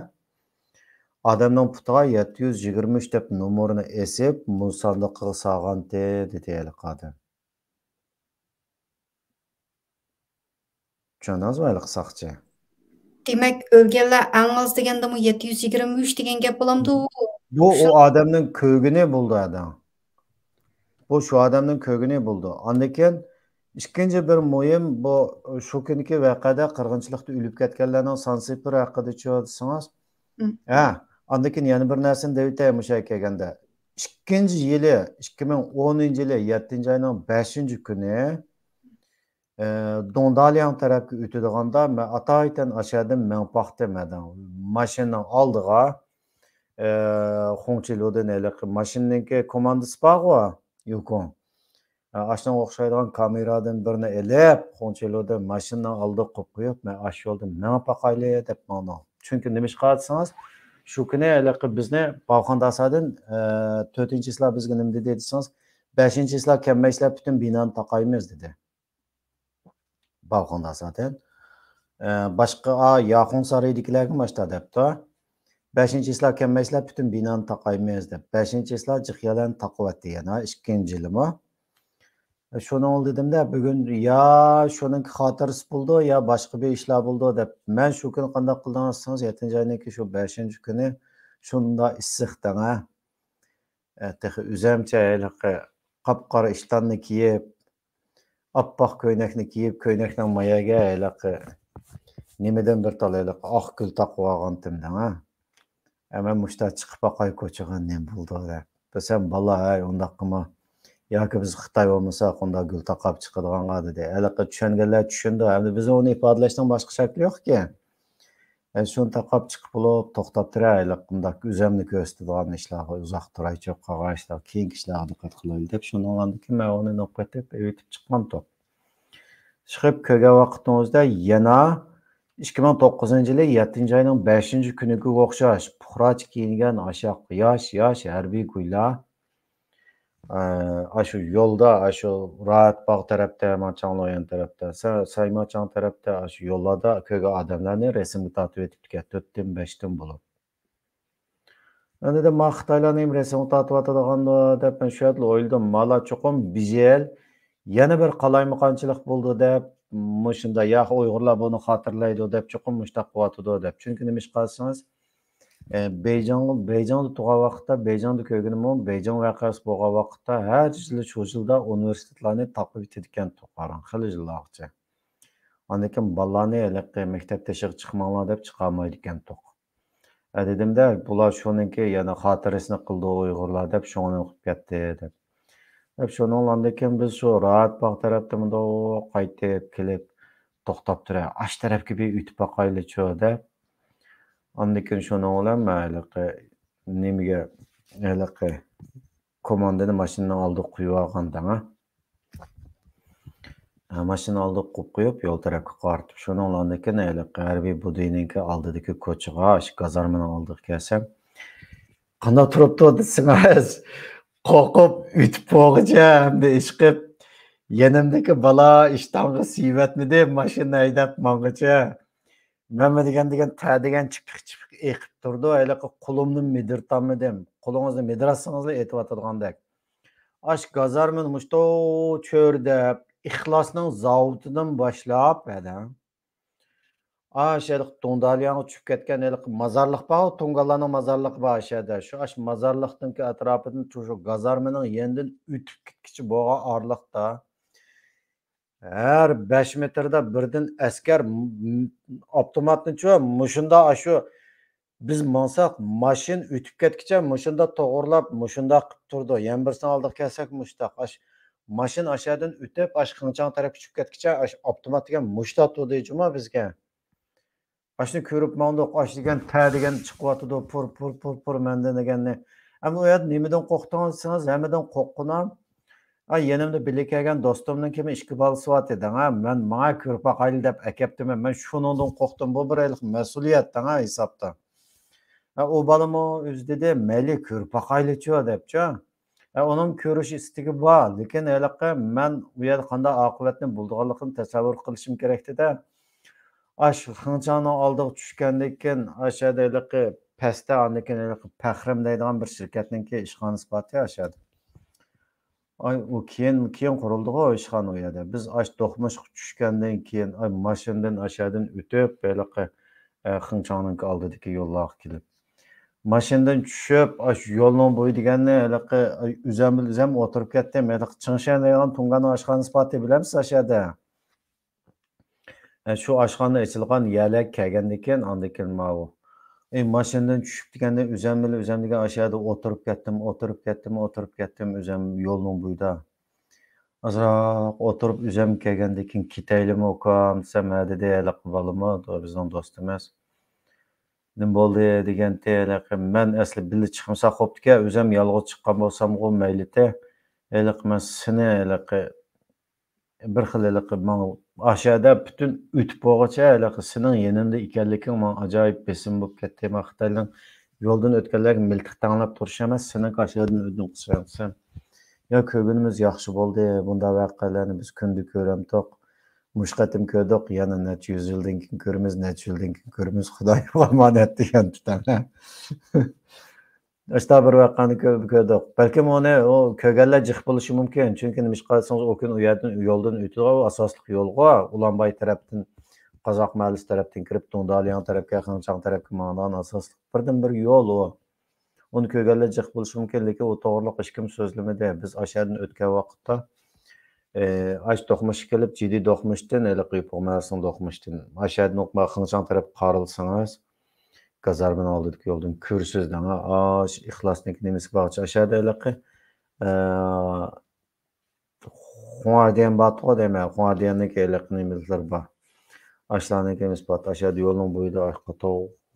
Adamning putiga 723 deb nomerini esib, muz sandiqiga solg'andi dedi haliqi odam. Tushundingizmi haliqi saqchi? Demak, o'lganlar eng oz deganda 723 degan gap bo'lamdi. Bu o odamning ko'gini bo'ldi adam. Bu shu odamning ko'gini bo'ldi. Ondan keyin ikkinchi bir muhim bu shu kunki voqeada qirg'inchilikda o'lib ketganlarning son sifri haqida desangiz, ondan keyin yana bir narsani deb o'tayman o'sha kelganda. 2010-yili 7-oyning 5-kuni Dondaliyan tarafga o'tadiğanda men ataytan aşağıdan men paxtam edim. Mashinaning oldiga Xongchilodan mashinaningki komandasi bor-ku, yo'q. Ashunga o'xshaydigan kameradan birini elib, Xongchilodan mashinaning oldiga qo'yib qo'yib, men ash yo'ldan men paqayli deb mana. Chunki nima ish qilsangiz, shu kuni bizni Balxandasadan 4-islar bizga nima dedi desangiz, 5-islar kelmaysizlar, butun binoni taqaymiz dedi. Balkonda zaten. Başka Yaxun Saray'dakilerge başta depti. 5-islar kelmeysizlar, bütün binanı taqaymayız deb. 5-islar cıqyalarını taqib etdi yana 2-nji yilimi. Şunu ol dedimde, bugün ya şunun xotirasi bo'ldi, ya başka bir ishlar bo'ldi deb. Men shu kuni qanday qildingiz? 7-oyning shu 5-kuni shunda issiqdan tehi uzamcha qapqara ishlarni kiyib, appoq ko'ynakni kiyib, ko'ynakning mayaga nimadan bir talayliq oq gul taqib olgandim-da. Hemen mushta chiqib boqay ko'chaga nim bo'ldi deb. Desam, bala, undaq qilma. Yoki biz Xitoy bo'lmasa, unda gul taqab chiqadiganqa dedi. Haliqi tushunganlar tushundi. Endi biz uni ifodalashning boshqa shakli yo'q-ki. Shuni taqab chiqib bo'lib, to'xtab turaylik, undaq o'zimni ko'rsatadigan ishlarga uzoq turay, cho'q qolgan ishlar, keyingi ishlarga diqqat qilaylik deb shuni olgandan men uni o'qitib, o'tib chiqqandim. Chiqib ko'rgan vaqtning o'zida yana 2009-yili 7-oyning 5-kuniga o'xshash puxroch kiyingan ashaq yosh harbiy go'ylar shu yo'lda, shu Rahatbog' tarafda, Machangloyan tarafda, Saymachang tarafda shu yo'llarda ko'rgan odamlarni rasmga tortib etibdi, 4-5 bo'lib. Endi de man Xitoylarni ham resim tortyotganda deb men shu yerda o'yladim. Mala cho'qim bijel yana bir qalaymaqonchilik bo'ldi deb mushunda ya Uyg'urlar buni xotirlaydi deb cho'qim mushtaq qilyotidi deb. Chunki nima ish qilsangiz Beyjingda tug'an vaqtda Beyjingda ko'rganim Beyjing voqeasi bo'lgan vaqtda har yili shu yilda universitetlarni taqib etadigan to'qaran xili yillarcha. Ondan keyin bolalarni maktab tashiq chiqmanglar deb chiqarmaydi ekan to'q. Dedimda bular shuningki yana xotirasini qildi Uyg'urlar deb shuni o'qib ketdi deb. Hep shuningdan keyin biz shu rahat bog' tarafdan qaytib kelib to'xtab turay. Ash tarafga bir o'tib boqaylikchi deb. Ondan keyin shuni bilan mayliqi nimaga iliqi komandani mashinaning oldiga qo'yib olganda mashina oldiga qo'yib qo'yib yo'l tarafga qaratib shuningdan keyin iliqi harbiy budiniki oldidagi ko'chaga gazarmaning oldiga kelsam qanday turibdi desangiz qo'rqib o'tib bo'lg'icha hamda ish qilib yanimdagi bola ishtonga siyvatmidi mashina haydab mangacha nima degan ta degan chipiq eqib turdi iliqi qo'limni midirtolmadim qo'lingizni midirasangizlar aytyotgandek ash gazarmin mushto cho'rdab ixlosning zavutidan boshlab Şerik Tondalyan'a tushib ketgan mazarlıq bor, Tongalarning mazarlıq bor yerda. Shu mazarlıqdagi atrofidan shu gazarmaning yendan o'tib ketkichi bo'lgan orliqda har 5 metrda birdan askar avtomatni mushunda shu biz mansaq mashin o'tib ketkicha mushunda to'g'irlab mushunda qilib turdi. Yana birsini oldiga kelsak mushtaq. Mashin aşağıdan o'tib qinchang tarafga tushib ketkicha avtomat degan mushta turdi juma bizga. Aşını ko'rib mandoq aş degan ta degan chiqyotidi pur menda deganni. Ammo u yerda nimadan qo'rqdingiz? Hammadan qo'rqqanam. Yanimda birga kelgan do'stimning kimi ishga bolasi bor edi. Men menga ko'rib boqayli deb akaptiman. Men shuningdan qo'rqdim. Bu bir mas'uliyatdan hisobda. U bolami o'zi dedi, "Mayli ko'rib boqaylichi" debchi. Onun ko'rish istigi bor, lekin men u yerda qanday oqibatni bo'lganligini tasavvur qilishim kerak edi. Xinjiangning oldiga tushgandan keyin aşağıdaki pastda andan Faxrim deydigan bir shirkatninki ishxonasi bor aşağıda. U keyin qurildi-ku ishxona u yerda. Biz To'qmashga tushgandan keyin mashinadan aşağıdan o'tib Xinjiangning oldidagi yo'llarga kelib. Mashinadan tushib yo'lning bo'yi deganni uzam o'tirib ketdim. Chingshan degan Tunganing ishxonasi bor bilamiz aşağıda. Şu aşxona açılgan yerler kelgandan keyin andan keyin mau. Mashinadan tushib deganda o'zam degan aşağıda o'tirib ketdim o'zam yo'lning bo'yida. Azroq o'tirib o'zam kelgandan keyin ketaylikmi ukam desam dedi balama bizning do'stimiz. Nima bo'ldi deganda men asli birga chiqmasa xo'pdika o'zam yolg'iz chiqqan bo'lsam mayli-da. Men seni bir xil aşağıda bütün o'tib bo'lgacha sening yanında ekanliging men ajoyib besim bo'lib ketdi. Men Xitoyning yo'ldan o'tganlar miltiq tanlab turish emas, sening aşağıdan o'zing qilsam. Ya ko'rganimiz yaxshi bo'ldi. Bunday voqealarni biz kunda ko'ramdik. Mush qatim ko'rdik, yana necha 100 yildan keyin ko'ramiz, necha yildan keyin ko'ramiz. Xudoy omonat degan tutam. İşte bir vakanı ko'rdik. Balki uni ko'rganlar jiq bo'lishi mumkin. Chunki nima ish qilsangiz u kun u yerdan yo'ldan o'tib, asosli yo'lga Ulanbay tarafdan Qozoq mahallasi tarafdan kirib, Tondalyan tarafga, Xinjiang tarafga mangdan asosli birdan-bir yo'l u. Uni ko'rganlar jiq bo'lishi mumkin, lekin u to'g'riliq hech kim so'zlamadi. Biz aşağıdan o'tgan vaqtda To'qmashga kelib, Jidi To'qmashdan Qo'ypoqmasin To'qmashdan aşağıdan Xinjiang tarafga qarilsangiz gazarmaning oldidagi yo'ldan ko'rsizdan ixlosning nimasi bor aşağıda Xuardiyan bor deyman. Xuardiyanning nimalar bor. Ashlarning nisbat aşağıda yo'lning bo'yida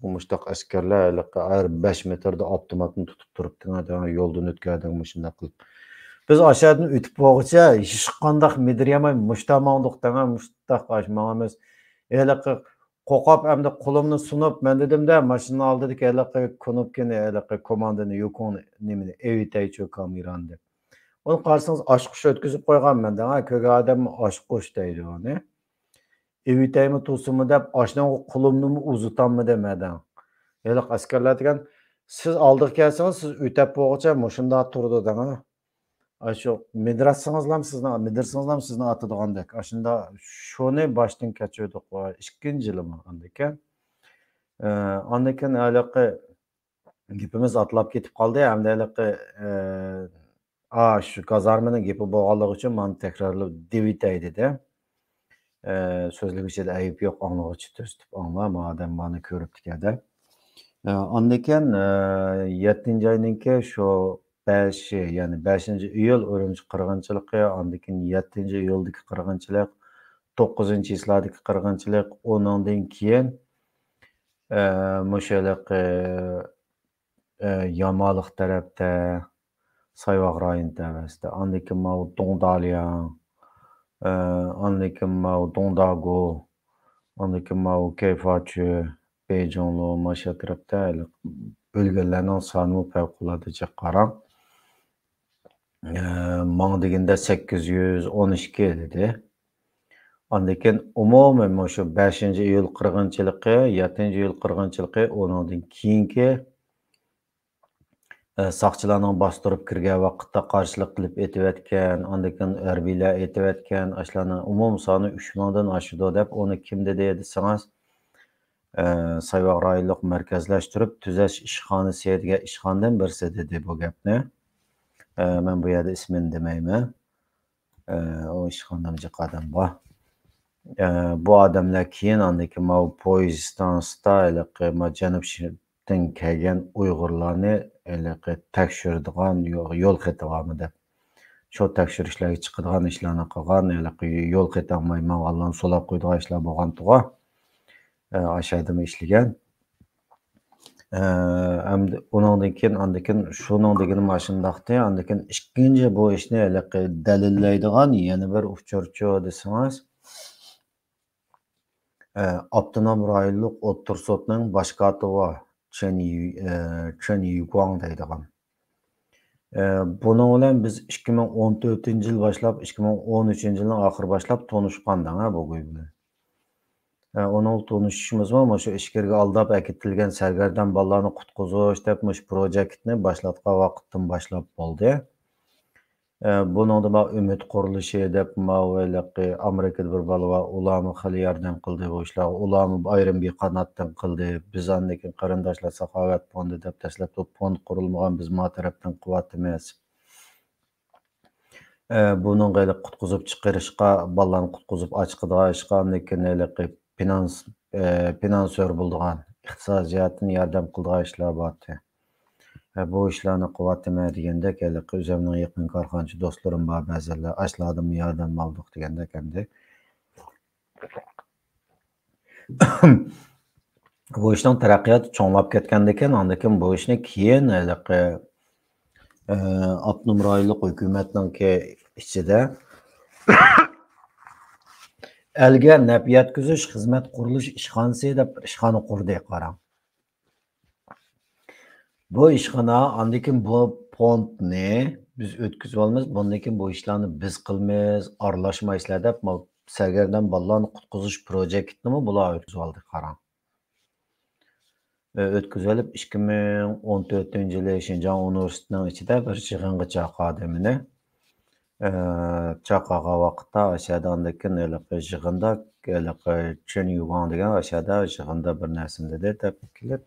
mushtaq askarlar har 5 metrda avtomatni tutib turibdi. Yo'ldan o'tgandan shunday qilib. Biz aşağıdan o'tib bo'lgacha hech qanday midirmay mushtamondiq degan mushtaq ashmamiz. Qo'qab hamda qo'limni sunib men dedimda mashina oldidagi knopkani komandani yo'qoni nimani evitaychi kameran deb. Uni qarasangiz oshqush o'tkazib qo'yganman da ko'rgan odam oshqush deydi uni. Evitaymi to'simi deb oshning qo'limni uzutammi demadan. Askarlar degan Siz aldık gelseniz siz ötep boğaça muşunda turdu dana. Aşo midirsingizlam sizni atadiğandek. Aşında şunu baştan keçirdik va 2-nji yılımı andeken. Andeken alaqı gepimiz atlab ketip qaldı. Hamda alaqı shu gazarmaning gepi bo'lganligi uchun mani takrorlab deb o'tay dedi. So'zlik ichida ayb yo'q, anglag'uchi to'sitib angla, madam mani ko'ribdi deb. Ondan keyin 7 oyninki shu 5 ya'ni 5-iyul Urumchi qirg'inchiligi, ondan keyin 7-iyuldagi qirg'inchilik, 9-yillardagi qirg'inchilik, undan keyin mushalaqi Yamaliq tarafda Sayvaq rayon tarafida, ondan keyin mau Dongdaliang, ondan keyin mau Dongdagu, ondan keyin mau Kayfachu, Beyjonlu, Masha tarafda o'lganlarning soni favqulodda qarang. Mana deganda 812 dedi. Ondan keyin umuman shu 5-iyul qirg'inchiligi, 7-iyul qirg'inchiligi, undan keyingi saqchilarning bostirib kirgan vaqtda qarshilik qilib etayotgan, ondan keyin harbiylar etayotgan, ashlarning umum soni 3000 dan oshadi deb, uni kim dedi desangiz, Sayvaq rayonlik markazlashtirib tuzash ishxonasi degan ishxonadan birisi dedi bu gapni. Men bu yerda ismini demayman. O ishxonadan qadam bor. Bu odamlar keyin ondan keyin mau poyezdda janubdan kelgan Uyg'urlarni tekshiradigan yo'l xatamidi deb. Shu tekshirishlarga chiqadigan ishlarni qilgan, yo'l xatamay manganlarni so'lab qo'ydigan ishlar bo'lgan to'g'a. Aşağıda ishlagan. Undan keyin shuning degani mashundaqdi. Undan keyin ikkinchi bu ishni dalillaydigan yana bir uchurchi desangiz, Abdunam rayonlik o'ttir sotning bosh kotibi Chen Yuguang deydigan. Buning bilan biz 2014-yil boshlab 2013-yilning oxiri boshlab tanishgandan bu bilan. Onun tanışışımız var ama şu işkerge aldap әкетілген sərgərdən ballarını qutquzuş deb muş proyektni başlatqa vaqtdan başlap boldu. Bunun da ümid quruluşu deb Amerikada bir bala var, ularni xili yardım qildi bu ishlar. Ularni ayrim bir qanatdan qildi. Biz andakin qarindoshlar saxovat fondi deb tashlab fond qurilmagan biz ma tarafdan quvvat emas. Bunun qayda qutquzib chiqarishqa, ballarni qutquzib ochqidigan ishqa andakin finansör bulduğan, iqtisodiyotni yardım qildigan ishlar bordi. Bu ishlarni quvvatime degandek, o'zimning yaqin korxonchi do'stlarim bor, ba'zilar ashlardan yardım oldik degandek endi. Bu ishning taraqqiyoti cho'nglab ketgandan keyin, undan keyin bu ishni keyin Abdunam rayonlik hukumatning ichida Elga nap yetkizish xizmat qurilish ishxonasi deb ishxona qurdi qarang. Bu ishxona andikin bu fondni biz o'tkazib olamiz. Bundan keyin bu ishlarni biz qilmaymiz, aralashmaysizlar deb sargardan ballarni qutqizish proyektini bular o'tkazib oldi qarang. O'tkazib olib 2014-yili Shinjon universitetining ichida bir yig'inga chaqirdi. Chaqaga vaqtda aşağıdan yig'inda Chen Yuguang degan aşağıda yig'inda bir narsani dedi deb kelib.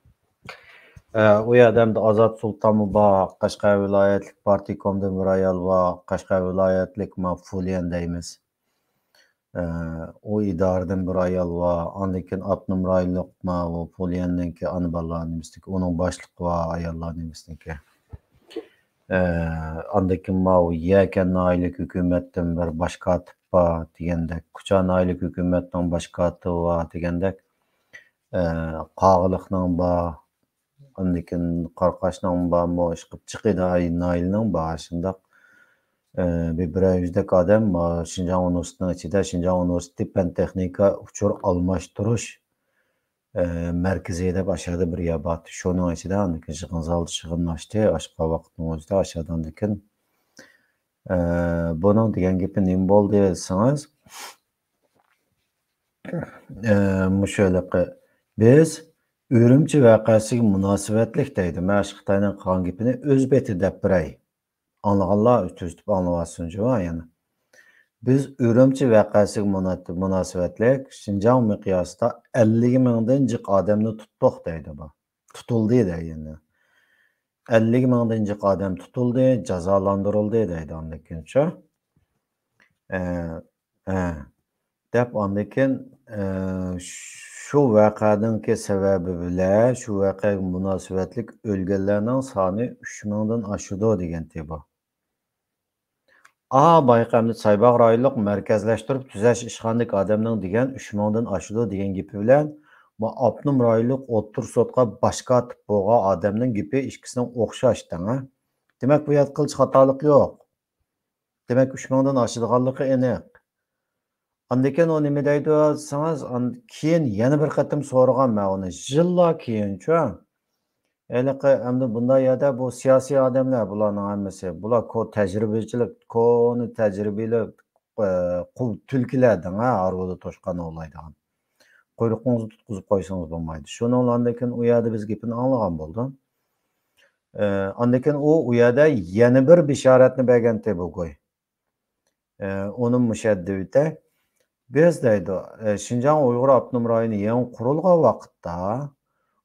U yerda Azod Sultonmi bor, Qashqar viloyatlik partikomdan bir ayol bor, Qashqar viloyatlik Fulian deymiz. O idoradan bir ayol bor, ondan keyin Abdunam rayonlik Fulianniki ana bolalarniki, uning boshlig'i bor ayollarniki. Ondan keyin Yakan naylik hukumatdan bir bosh kotib bor degandek, Qucha naylik hukumatning bosh kotibi bor degandek, Qog'iliqning bor, ondan keyin Qorqashning bor, Chiqida naylning bor, shundoq bir 100 odam Shinjon universitetining ichida Shinjon universiteti fan texnika uchur almashtirish merkezi deb aşağıda bir yer bor. Şunun içinde andikin yig'in zalda yig'inlashdi. Oshqa vaqtning o'zida aşağıdan dikin. Buning degan gapi nima bo'ldi desangiz, mushalarga biz Ürümçi vaqasiga munosabatlik deydi. Mana shu Xitoyning qilgan gapini o'z beti deb biray. Anlaganlar tuzitib anglavatsin jo yana. Biz Ürümçi vaqasiga munosabatlik Şinjan miqyosida 50 mingdan jiq odamni tutdik deydi bu. Tutildi deydi. 50 mingdan jiq odam tutildi, jazolantirildi deydi ondan keyin. Deb ondan keyin shu voqeadanki sababi bilan shu voqeaga munosabatlik o'lganlarning soni 3 mingdan oshadi degan bu. Bayqamda Saybaq rayonluq markazlashtirib tuzash ishxonalik odamning degan 3 mingdan oshadi degan gapi bilan bu Abnum rayonluq o'ttir sotqa boshqa tip bo'lgan odamning gapi ikkisining o'xshashdan. Demak bu yerda qilch xatolik yo'q. Demak 3 mingdan oshadiganligi aniq. Andiken o nima deydi desangiz, keyin yana bir qatim so'ragan men uni. Yillar keyinchi. Endi bunday yerda bu siyosiy odamlar bularning hammasi, bular tajribachilik, koni tajribali tulkilardan arvoda toshqan o'ylaydigan. Quyruqingizni tutqizib qo'ysangiz bo'lmaydi. Shuningdan keyin u yerda biz gapini anglagan bo'ldim. Andan keyin u yerda yana bir bishoratni berganda bu qo'y. Onun mushaddivida biz deydi, Şinjan Uyg'ur Abnum rayoni yangi qurilgan vaqtda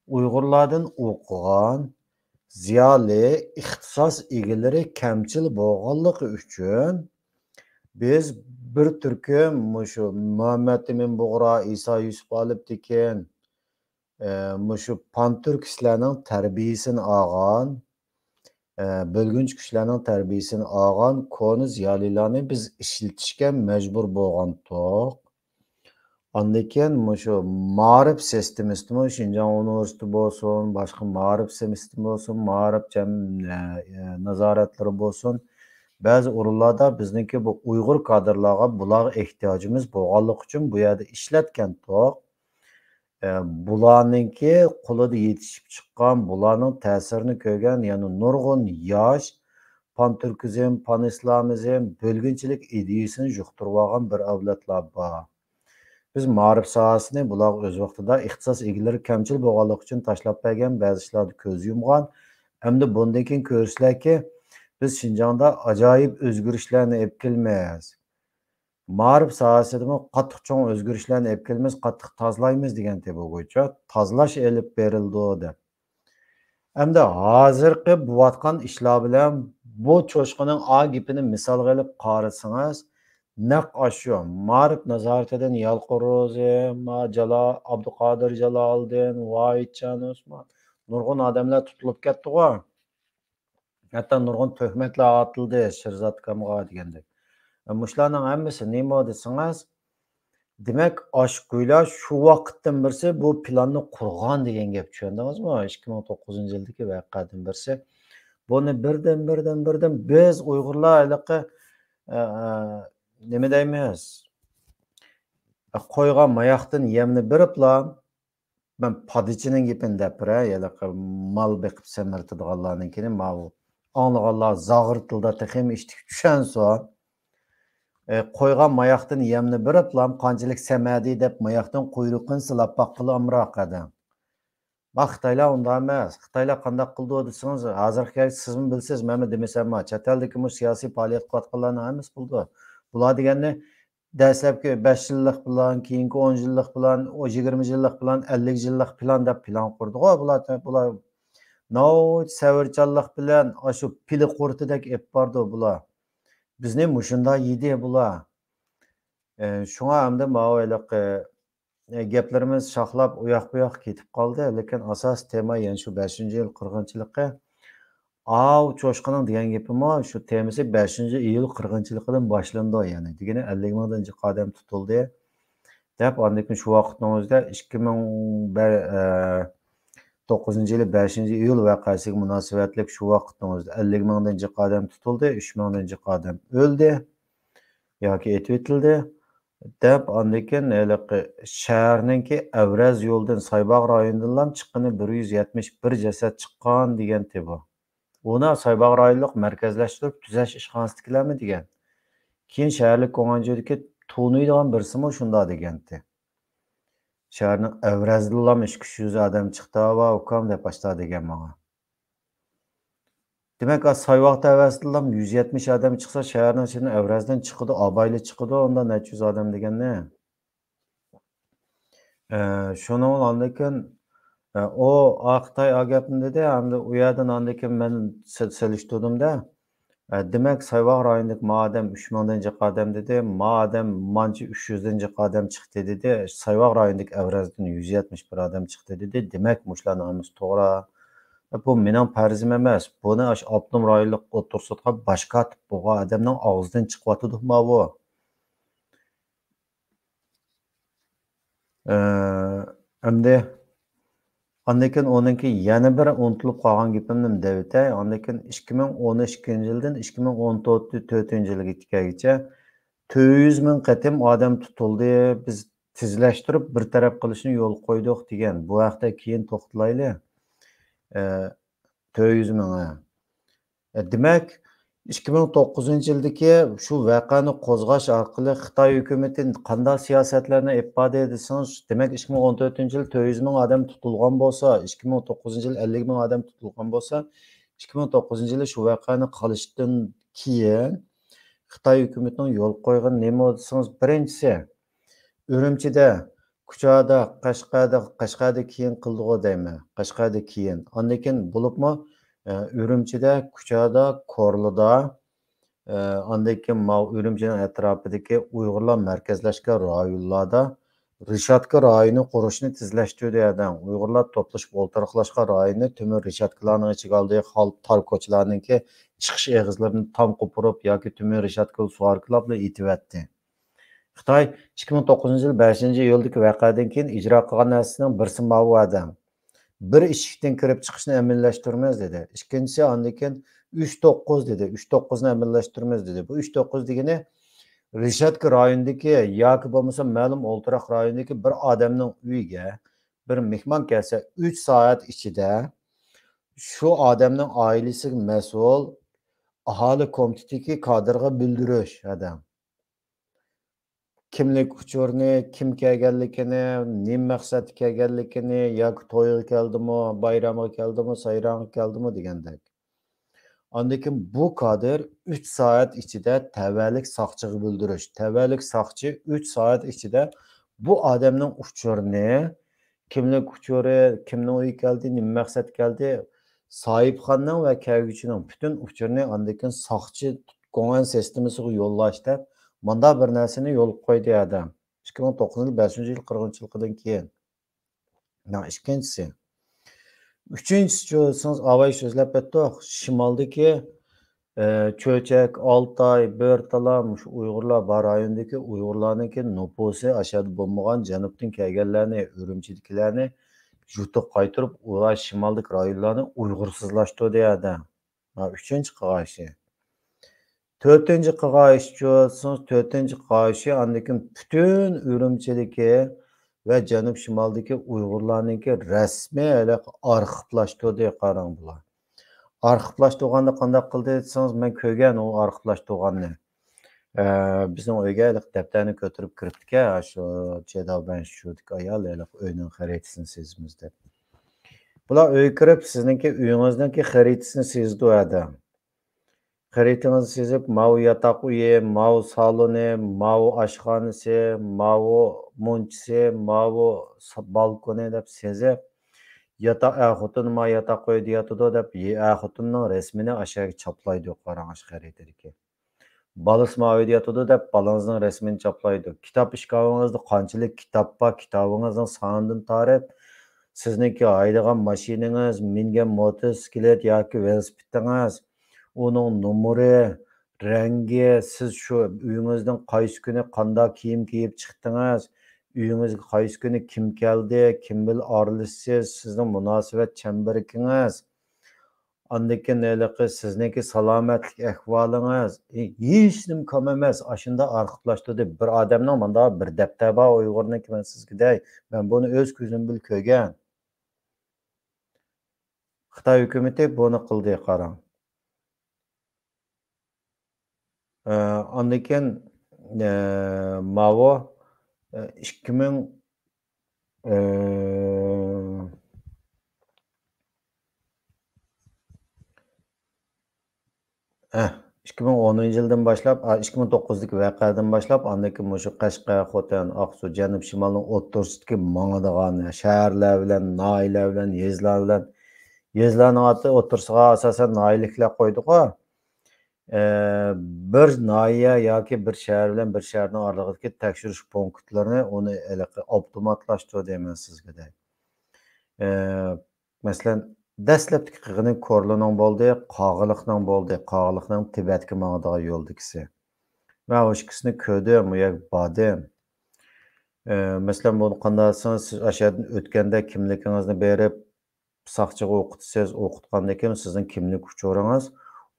Uyg'urlardan o'qigan ziyoli ixtisos egalari kamchil bo'lganligi uchun biz bir turkum shu Muhammad Emin Bug'ra, Iso Yusuf Olibtekin shu panturk kishilarning tarbiyasini olgan, bölgünç kuchlarning tarbiyasini olgan koni ziyolilarni biz ishlatishga majbur bo'lgandik. Ondan keyin shu ma'rif sistemasida Şinjan universiteti bo'lsin, boshqa ma'rif sistemi bo'lsin, ma'rif nazoratlari bo'lsin, ba'zi o'rinlarda bizniki bu Uyg'ur kadrlarga bularga ehtiyojimiz bo'lganligi uchun bu yerda ishlatgandik. Bularninki qo'lida yetishib chiqqan, bularning ta'sirini ko'rgan, ya'ni nurg'un yosh panturkizm, panislamizm, bölgünchilik ideyasini yuqtirib olgan bir avlodlar bor. Biz ma'rif sohasini bular o'z vaqtida ixtisos egalari kamchil bo'lganligi uchun tashlab bergan, ba'zi ishlarda ko'z yumgan. Endi bundan keyin ko'rsizlarki, biz Şinjanda ajoyib o'zgarishlarni olib kelmaymiz. Ma'rif sohasida qattiq cho'ng o'zgarishlarni olib kelamiz, qattiq tozalaymiz degan bu bo'yicha tozalash olib berildi deb. Endi hozirgi bo'layotgan ishlar bilan bu cho'shqining gapini misol qilib qarasangiz, naq ashu ma'rif nazoratidan Yalqoro'zi, Abduqodir Jaloliddin, Voyitchan Usmon nurg'un odamlar tutilib ketdi-ku. Hatto nurg'un tuhmatlar otildi, Sherzod Kamg'a degandek. Mushlarning hammasi nima desangiz, demak, oshko'ylar shu vaqtdan birsi bu planni qurgan degan gap tushundingizmi? 2009-yildagi voqeadan birsi. Buni birdan biz Uyg'urlar nima deymiz? Qo'ygan mayoqdan yemni biriblar, men padichining gapini deb biray, mal beqib semirtadiganlarninkini ma'lum. Anglaganlar zag'ir tilda texim ishtik tushunsa, qo'ygan mayoqdan yemni biriblar, qanchalik samadi deb mayoqdan quyruqini silab baqqili amroqadan. Xitoylar unda emas. Xitoylar qanday qildi desangiz, hozirgi sizmi bilsiz, men demasam, chet eldagi siyosiy faoliyat qilayotganlarning hammasi bildi. Bular deganni dastlabki 5 yillik plan, keyingi 10 yillik plan, 20 yillik plan, 50 yillik plan deb plan qurdi-ku. Bular savirchanlik bilan shu pili qurtidek ep bordi bular. Bizni mushunda yedi bular. Shunga hamda ma'voyliq gaplarimiz shoxlab u yoq bu yoq ketib qoldi, lekin asos tema yana shu 5-yil qirg'inchiligi. Cho'shqining degan gapimi shu temasi 5-iyul qirg'inchiligidan boshlandi, ya'ni degani 50 mingdan jiq odam tutildi deb, ondan keyin shu vaqtning o'zida 2009-yil 5-iyul voqeasiga munosabatli shu vaqtning o'zida 50 mingdan jiq odam tutildi, 3 mingdan jiq odam o'ldi yoki etib etildi deb, ondan keyin shaharninki Avraz yo'ldan Saybaq rayonidan chiqqani 171 jasad chiqqan degan bu. Ona Saybaq rayonluq markazlashtirib tuzash ishxonasidagilarmi degan. Keyin shaharlik Qo'ng'onjo'dagi to'niydigan birsimi shunda degandi. Şəhərnin əvrəzdilam 200 adam çıxdı, "Va, ukam" deb başladı degan manga. Demək, Sayvaq əvrəzdilam 170 adam çıxsa, şəhərnin içindən əvrəzdən çıxıdı, abaylı çıxıdı, onda neçə yüz adam deganni. Şunu andan keyin o Xitoy agapni dedi, hamda u yerdan andan keyin men selishtirdimda. Demek Sayvaq rayonidagi ma odam 3000 odam dedi, ma odam mancha 300 odam chiqdi dedi. Sayvaq rayonidagi Avrazdan 171 odam chiqdi dedi. Demak, mushlarning hammasi to'g'ri. Bu mening farzim emas. Buni ash Abdum rayonlik o'tirsatqa boshqa bo'lgan odamning og'zidan chiqyotdi bu. Endi ondan keyin onunki yana bir unutilib qolgan gapimni deyotay. Ondan keyin 2012-yildan 2014-yilga kelgacha 400 ming qatim odam tutildi. Biz tezlashtirib bir taraf qilishni yo'l qo'ydik degan. Bu haqda keyin to'xtalayli. 400 ming. Demak, 2009-yildagi shu voqeani qo'zg'ash orqali Xitoy hukumati qanday siyosatlarni ifoda etsangiz, demak 2014-yil 400 ming odam tutilgan bo'lsa, 2009-yil 50 ming odam tutilgan bo'lsa, 2009-yil shu voqeani qilishdan keyin Xitoy hukumatining yo'l qo'ygan nima desangiz, birinchisi Urumchida, Kuchada, Qashqarda keyin qildigo deyman. Qashqarda keyin. Ondan keyin bo'libmi Urumchida, Kuchada, Korlida, ondan keyin Urumchining atrofidagi Uyg'urlar markazlashgan rayonlarda Rishatka rayoni qurishni tezlashtirdi adam. Uyg'urlar to'plashib o'ltirishgan rayonni tümür rishatkalarning ichiga oldi, tor ko'chalarningki chiqish eg'izlarini tam qo'pirib yoki tümür rishatka suarklab etivatdi. Xitoy 2009-yil 5-iyuldagi voqeadan keyin ijro qilgan narsasining birsi bu adam. Bir eshikdan kirib chiqishni amalashtiramiz dedi. Ikkinchisi ondan keyin 3-9 dedi. 3-9 ni amalashtiramiz dedi. Bu 3-9 degani Rishatka rayonidagi yoki bo'lmasa ma'lum o'ltiraq rayonidagi bir odamning uyiga bir mehmon kelsa 3 soat ichida shu odamning oilasiga mas'ul aholi komitetidagi kadrga bildirish adam. Kimlik uchurini, kim kelganligini, nima maqsadda kelganligini, yoki to'yga keldimi, bayramga keldimi, sayranga keldimi degandek. Ondan keyin bu kadr 3 soat ichida tavallik soqchiga bildirish. Tavallik soqchi 3 soat ichida bu odamning uchurini, kimlik uchuri, kimning uyi keldi, nima maqsad keldi, sohibxonning va kelguchining butun uchurini ondan keyin soqchi qo'ngan sistemasiga yo'llash deb manda bir narsani yo'l qo'ydi adam. 2009-yil 5-yil qirg'inchiligidan keyin. Ikkinchisi. Üçüncüsü olsanız avay so'zlab o'tdik. Shimoldagi Cho'chak, Oltoy, Bo'rtalam shu Uyg'urlar bor rayondagi Uyg'urlarningki nupusi ashad bo'lmagan janubdan kelganlarni, Urumchidagilarni yutib qaytirib, ular shimoldagi rayonlarni Uyg'ursizlashtirdi adam. 3-qilg'ashi. 4-qilg'ashi olsanız 4-qilg'ashi andan keyin butun Urumchidagi ve Janub Shimoldagi Uyg'urlarningki rasmiy arxivlashtirdi qarang bular. Arxivlashtirganda qanday qildi desangiz, men ko'rgan u arxivlashtirganni. Bizning uyga daftarni ko'tarib kiribdi-ku, shu Jedoban shudik ayol uyning xaritasini sezimiz deb. Bular uyga kirib, sizningki uyingizningki xaritasini sezdi adam. Xaritangizni sezib, mau yotoq uyi, mau saloni, mau oshxonasi, mau munchisi, mau balkoni deb sezib, yotoq xotin ma yotoq uyda yotadi deb xotinning rasmini aşağı chaplaydi qarang xaritadagi. Balasi ma uyda yotadi deb balangizning rasmini chaplaydi. Kitob ishkavingizda qanchalik kitob bor, kitobingizning sonidan tarib, sizningki haydagan mashinangiz, mingan motosiklet yoki velosipedingiz, onun numeri, rengi, siz şu uyingizdan qaysi kuni qanday kiyim kiyib chiqdingiz, uyingizga qaysi kuni kim keldi, kim bilan aralashsiz, sizning munosabat chambarikingiz, ondan keyin sizningki salomatlik ahvolingiz, hech nima kam emas, ashunda arxivlashtirdi. Bir odamning manda bir daftar bor Uyg'urniki, men sizga dey, men buni o'z ko'zim bilan ko'rgan. Xitoy hukumati buni qildi qarang. Ondan keyin mavo 2000 Eee, 2010 yildan boshlab, 2009dagi voqeadan boshlab, andan keyin mushu Qashqar, Xotan, Aqsu, Janub shimolning o'rtasidagi mangadigan shaharlar bilan, noilalar bilan, yezlarning oti o'rtasiga asosan noiliklar qo'ydi-ku. Bir noya yoki bir shahar bilan bir shaharning oralig'idagi tekshirish punktlarini uni avtomatlashtirdi deyman sizga. Masalan, dastlabki qilg'ini Korluning bo'ldi, Qog'iliqning bo'ldi, Qog'iliqning Tibetga mangadigan yo'ldagisi. Va o'shikisini ko'rdim, u yer bordim. Masalan, buni qanday qilsangiz, siz o'shadan o'tganda kimligingizni berib, saqchiga o'qitsangiz, o'qitgandan keyin sizning kimlik uchuringiz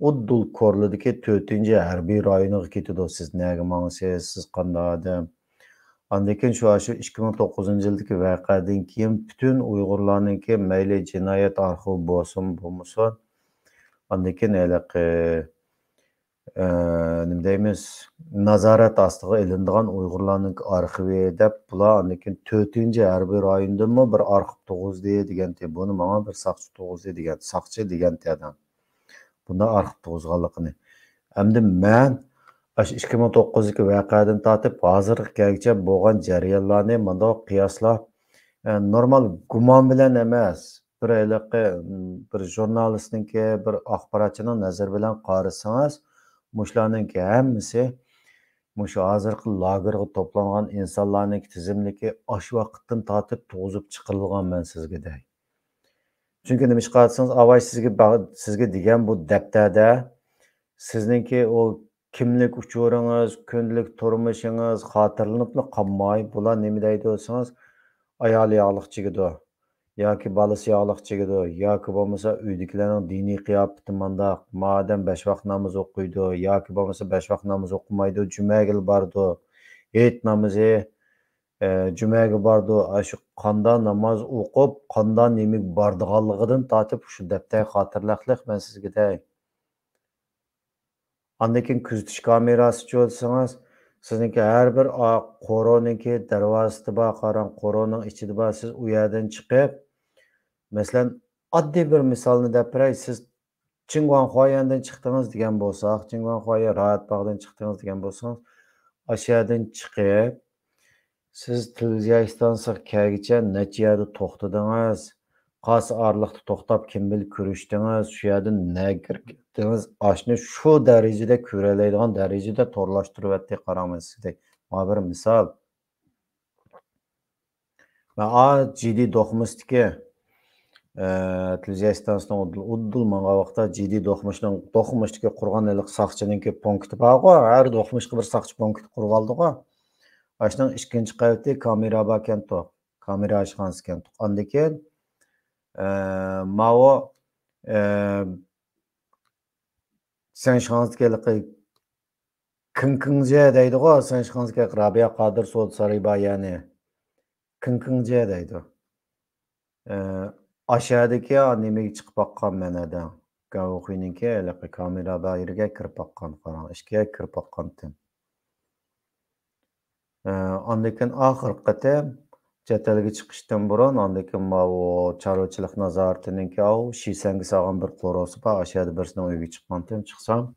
uddul Korludagi 4-chi harbiy rayoniga ketadi. Siz nega mangsiz, siz qanday odam? Ondan keyin shu 2009-yildagi voqeadan keyin butun Uyg'urlarningki mayli jinoyat arxivi bo'lsin, bo'lmasin, ondan keyin nima deymiz, nazorat ostiga ilinadigan Uyg'urlarning arxivi deb bular ondan keyin 4-chi harbiy rayondanmi bir arxiv tug'izdi degan. Buni menga bir saqchi tug'izdi degan, saqchi degan adam. Bunda arxiv tug'izganligini. Endi men 2009dagi voqeadan tortib hozirgacha bo'lgan jarayonlarni bundoq qiyoslab, normal gumon bilan emas, bir jurnalistningki, bir axborotchining nazari bilan qarasangiz, mushlarningki hammasi mushu hozirgi lagerga to'plangan insonlarning tizimligi osh vaqtdan tortib tug'izib chiqarilgan men sizga dey. Chunki nima ish qilsangiz, avay sizga degan bu daftarda sizningki o kimlik uchuringiz, kundalik turmushingiz xotirlanibla qolmay, bular nima deydi desangiz, ayoli yog'liq chigidi, yoki bolasi yog'liq chigidi, yoki bo'lmasa uydagilarning diniy qiyofati mandaq, madam 5 vaqt namoz o'qiydi, yoki bo'lmasa 5 vaqt namoz o'qimaydi, jumaga bordi, hayit namozi, jumaga bordi, shu qanday namoz o'qib, qanday nima bordiganligidan tortib shu daftar xotirlaqliq men sizga dey. Ondan keyin kuzatish kamerasi bo'lsangiz, sizningki har bir qo'roninki darvozasida bor, qarang, qo'roning ichida bor, siz u yerdan chiqib, masalan, oddiy bir misolni deb beray, siz Chingguanhuayandan chiqdingiz degan bo'lsak, Chingguanhuaya Rahatbog'dan chiqdingiz degan bo'lsangiz, o'sha yerdan chiqib, siz televiziya stansiyasiga kelguncha necha yerda to'xtadingiz, qaysi oraliqda to'xtab kim bilan ko'rishdingiz, shu yerdan nega kirdingiz, oshni shu darajada ko'ralaydigan darajada to'rlashtiryapti, qarangman sizga. Mana bir misol. Va GD Do'xmisniki televiziya stansiyasining uddul manga vaqtda GD Do'xmishniki qurgan saqchininki punkti bor-ku, har Do'xmishga bir saqchi punkti qurib oldi-ku. Ashning ikkinchi qavati kamera bor ekan, kamera ishxonasi ekan. Ondan keyin mavo sen şanslıkla kınkıngce deydi o, sen şanslıkla Rabia Kadir Soğut Sarıba yani kınkıngce deydi. Aşağıdaki anime çıkıp bakkan menede. Gavukuyninki elaki kamera bayırga kirip bakkan falan. İşkiye kirip bakkan tim. Andakin ahir qatam Çetelge çıkıştan burun, andakin o çarvachılık nazaratininki o Şisangi sağan bir qorosu ba aşağıda birisinin uyga chiqqandim, chiqsam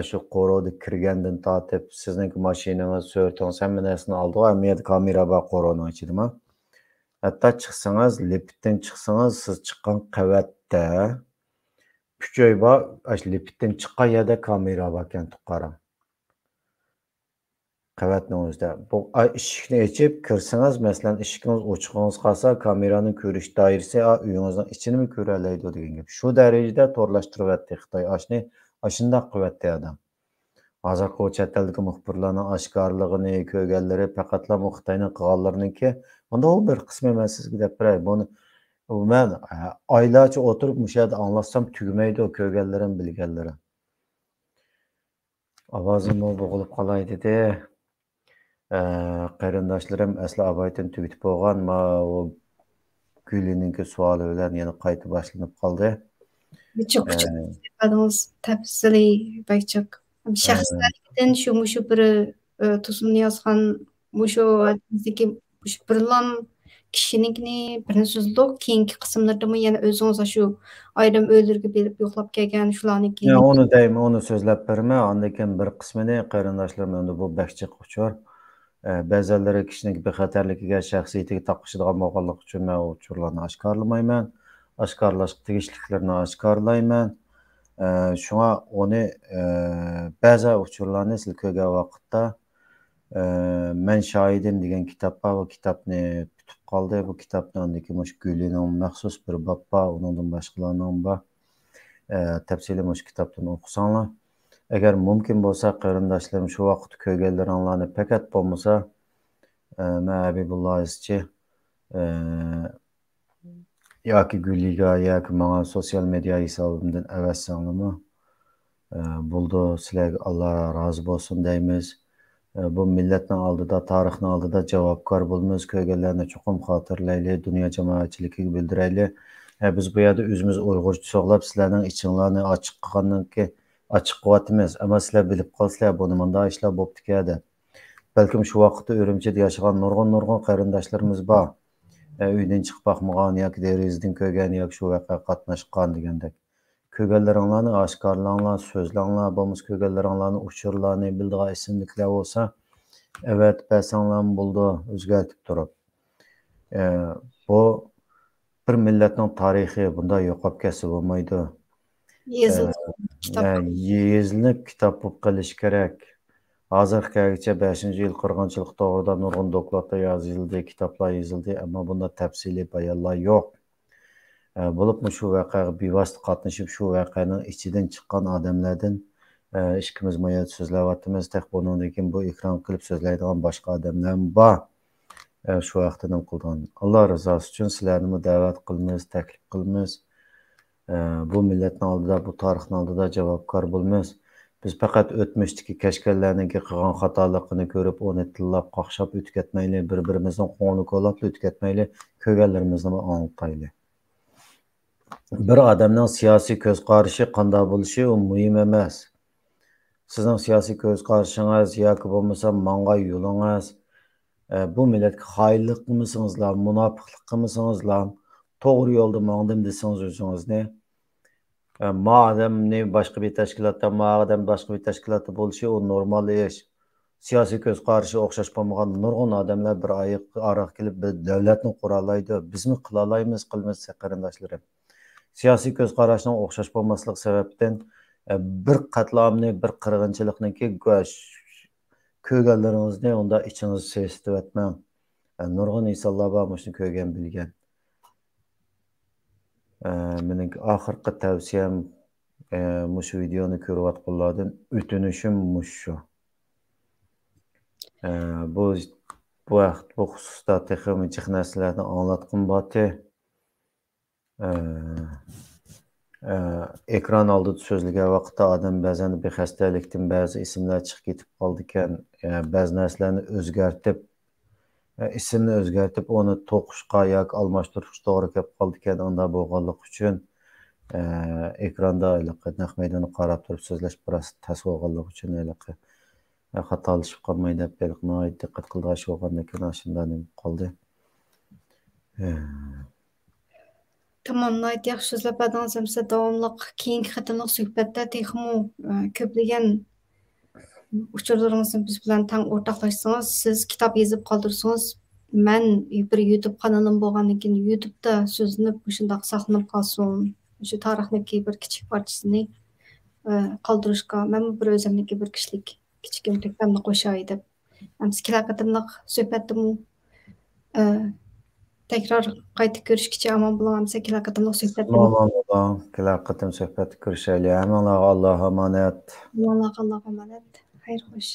shu qoroda kirgandan tortib sizningki mashinangiz so'rtingiz hamma narsani oldi, hamma yerda kamera bor qoroning ichida. Hatto chiqsangiz, lipitdan chiqsangiz, siz chiqqan qavatda 3 joy bor, shu lipitdan chiqqan yerda kamera bor ekan, qarang. Qavatning o'zida. Bu eshikni ochib kirsangiz, masalan, eshigingiz ochiqingiz qolsa, kameraning ko'rish doirasi uyingizning ichini ko'ra oladi degan gap. Shu darajada to'rlashtiryapti Xitoy oshni, shunday qilyapti adam. Hozir o chet eldagi muxbirlarning oshkorligini ko'rganlari faqatla Xitoyning qilganlariniki, unda u bir qismi men sizga deb beray. Buni men oylarcha o'tirib mushu yerda anglatsam tugamaydi, o ko'rganlarim, bilganlarim. Ovozim bo'g'ilib qolay dedi. Qarindoshlarim asli abaydan tugitib bo'lgan, o Gül'ninki savoli bilan yana qayta boshlanib qoldi. Çok tafsili baychoq. Shaxslardan shu bir tuzumni yozgan mushu bizdagi birlam kişininkini birini so'zliq, keyingi qismlardami yana o'zingiz shu ayrim o'ylarga berib yo'qlab kelgan shularniki. Ya onu deyim, onu sözləb vermə. Andakin bir qismini qarindaşlarım öndə bu bəkçik uçur. Bəzənləri kişinin bexətərligiga, şəxsiyyətiga taqışıdığan bolğanlıq üçün mən o uçurlarını aşkarlamayman. Aşkarlashqa tegishliklərini aşkarlayman. Şuna onu bəzi uçurlarını siz ko'rgan vaqtda Men şahidim degan kitap var. Bu kitapni tutib qoldi. Bu kitapni andiki mush Güllining maxsus bir bab bor, uningdan boshqalarning bor. Tafsili mush kitapdan o'qisanglar. Agar mumkin bo'lsa, qarindoshlarim shu vaqt ko'rganlaringlarni faqat bo'lmasa, men Habibulloh izchi yoki Gulliga yoki menga sosyal media hisobimdan avatsanglarmi, bo'ldi. Sizlarga Alloh rozi bo'lsin deymiz. Bu millatning oldida, tarixning oldida javobgar bo'lamiz. Ko'rganlarni chuqur xotirlaylik, dunyo jamoatchiligiga bildiraylik. Biz bu yerda o'zimiz Uyg'urcha so'zlab, sizlarning ichinglarni ochiq qilgandan keyin ochiq qilyapmiz. Ammo sizlar bilib qolsizlar, buni bunday ishlar bo'pti-ku deb. Balkim shu vaqtda Urumchida yashagan nurg'un qarindoshlarimiz bor. Uydan chiqib boqmagan yoki derazadan ko'rgan yoki shu voqeaga qatnashgan degandek. Ko'rganlaringlarni oshkorlanglar, so'zlanglar, bo'lmasa ko'rganlaringlarni uchurlarni bildigan ismliklar bo'lsa, evet bəsanglar bo'ldi, o'zgartib turib. Bu bir millatning tarixi bunday yo'qolib ketsa bo'lmaydi. Yezilib kitob bo'lib qolish kerak. Hozirgacha 5-yil qirg'inchilik to'g'rida nurg'un dokladlar yozildi, kitoblar yozildi, ammo bunda tafsiliy bayonlar yo'q. Bo'lib shu voqeaga bevosita qatnashib, shu voqeaning ichidan chiqqan odamlardan ikkimiz mo'yat so'zlayapmiz. Bundan keyin bu ekran qilib so'zlaydigan boshqa odamlar bor. Shu vaqtda nima qilgan? Alloh rizosi uchun sizlarni da'vat qilamiz, taklif qilamiz. Bu millatning oldida, bu tarixning oldida javobgar bo'lamiz. Biz faqat o'tmishdagi kashkanlarning qilgan xatoligini ko'rib, uni tillab, qoqshab o'tib ketmayli, bir-birimizning qo'ng'ini qo'llab o'tib ketmayli, ko'rganlarimizni anglitayli. Bir odamning siyosiy ko'z qarashi qanday bo'lishi u muhim emas. Sizning siyosiy ko'z qarashingiz yoki bo'lmasa manga yo'lingiz bu millatga xoinlik qilmasingizlar, munofiqlik qilmasingizlar, to'g'ri yo'lda mangdim desangiz o'zingizni, madamni boshqa bir tashkilotda, madam boshqa bir tashkilotda bo'lishi u normal ish. Siyosiy ko'z qarashi o'xshash bo'lmagan nurg'un odamlar bir araq kelib davlatni qura oladi. Bizmi qila olamiz, qilmasa qarindoshlarim. Siyosiy ko'z qarashning o'xshash bo'lmaslik sababdan bir qatlamni, bir qirg'inchilikniki ko'rganlaringizni unda ichingiz sezib etmang. Nurg'un insonlar bor, shuni ko'rgan, bilgan. Mening oxirgi tavsiyam shu videoni ko'rayotganlardan o'tinishim shu. Bu vaqt bu xususda texnik narsalarni anglatqim bordi. Ekran oldida so'zlagan vaqtda odam ba'zan bexastalikdan ba'zi ismlar chiqib ketib qoldi ekan, ba'zi narsalarni o'zgartib, ismni o'zgartib, uni to'qishga yoki almashtirishga to'g'ri kelib qoldi ekan. Unda bo'lganlik uchun ekranda naq maydonni qarab turib so'zlash biroz tas bo'lganlik uchun xatolashib qolmay deb diqqat qilgan shu bo'lgandan keyin shundan qoldi. Tamam, yaxshi so'zlab berdingiz. Davomliq keyingi qatimliq suhbatda texmo ko'plagan uchurlaringizni biz bilan tang o'rtoqlashsangiz, siz kitob yozib qoldirsangiz, men bir YouTube kanalim bo'lgandan keyin YouTube'da so'zlanib, shundoq saqlanib qolsin. Shu tarixniki bir kichik parchasini qoldirishga men bir o'zimniki bir kishilik kichik imkoniyatni qo'shay deb. Kelar qatimliq suhbatda tekrar qayta ko'rishgacha omon bo'lamiz. Kelar qatimliq suhbatda kelar qatim suhbatda ko'rishaylik. Alloh omonat. Alloh omonat. Xayr xo'sh.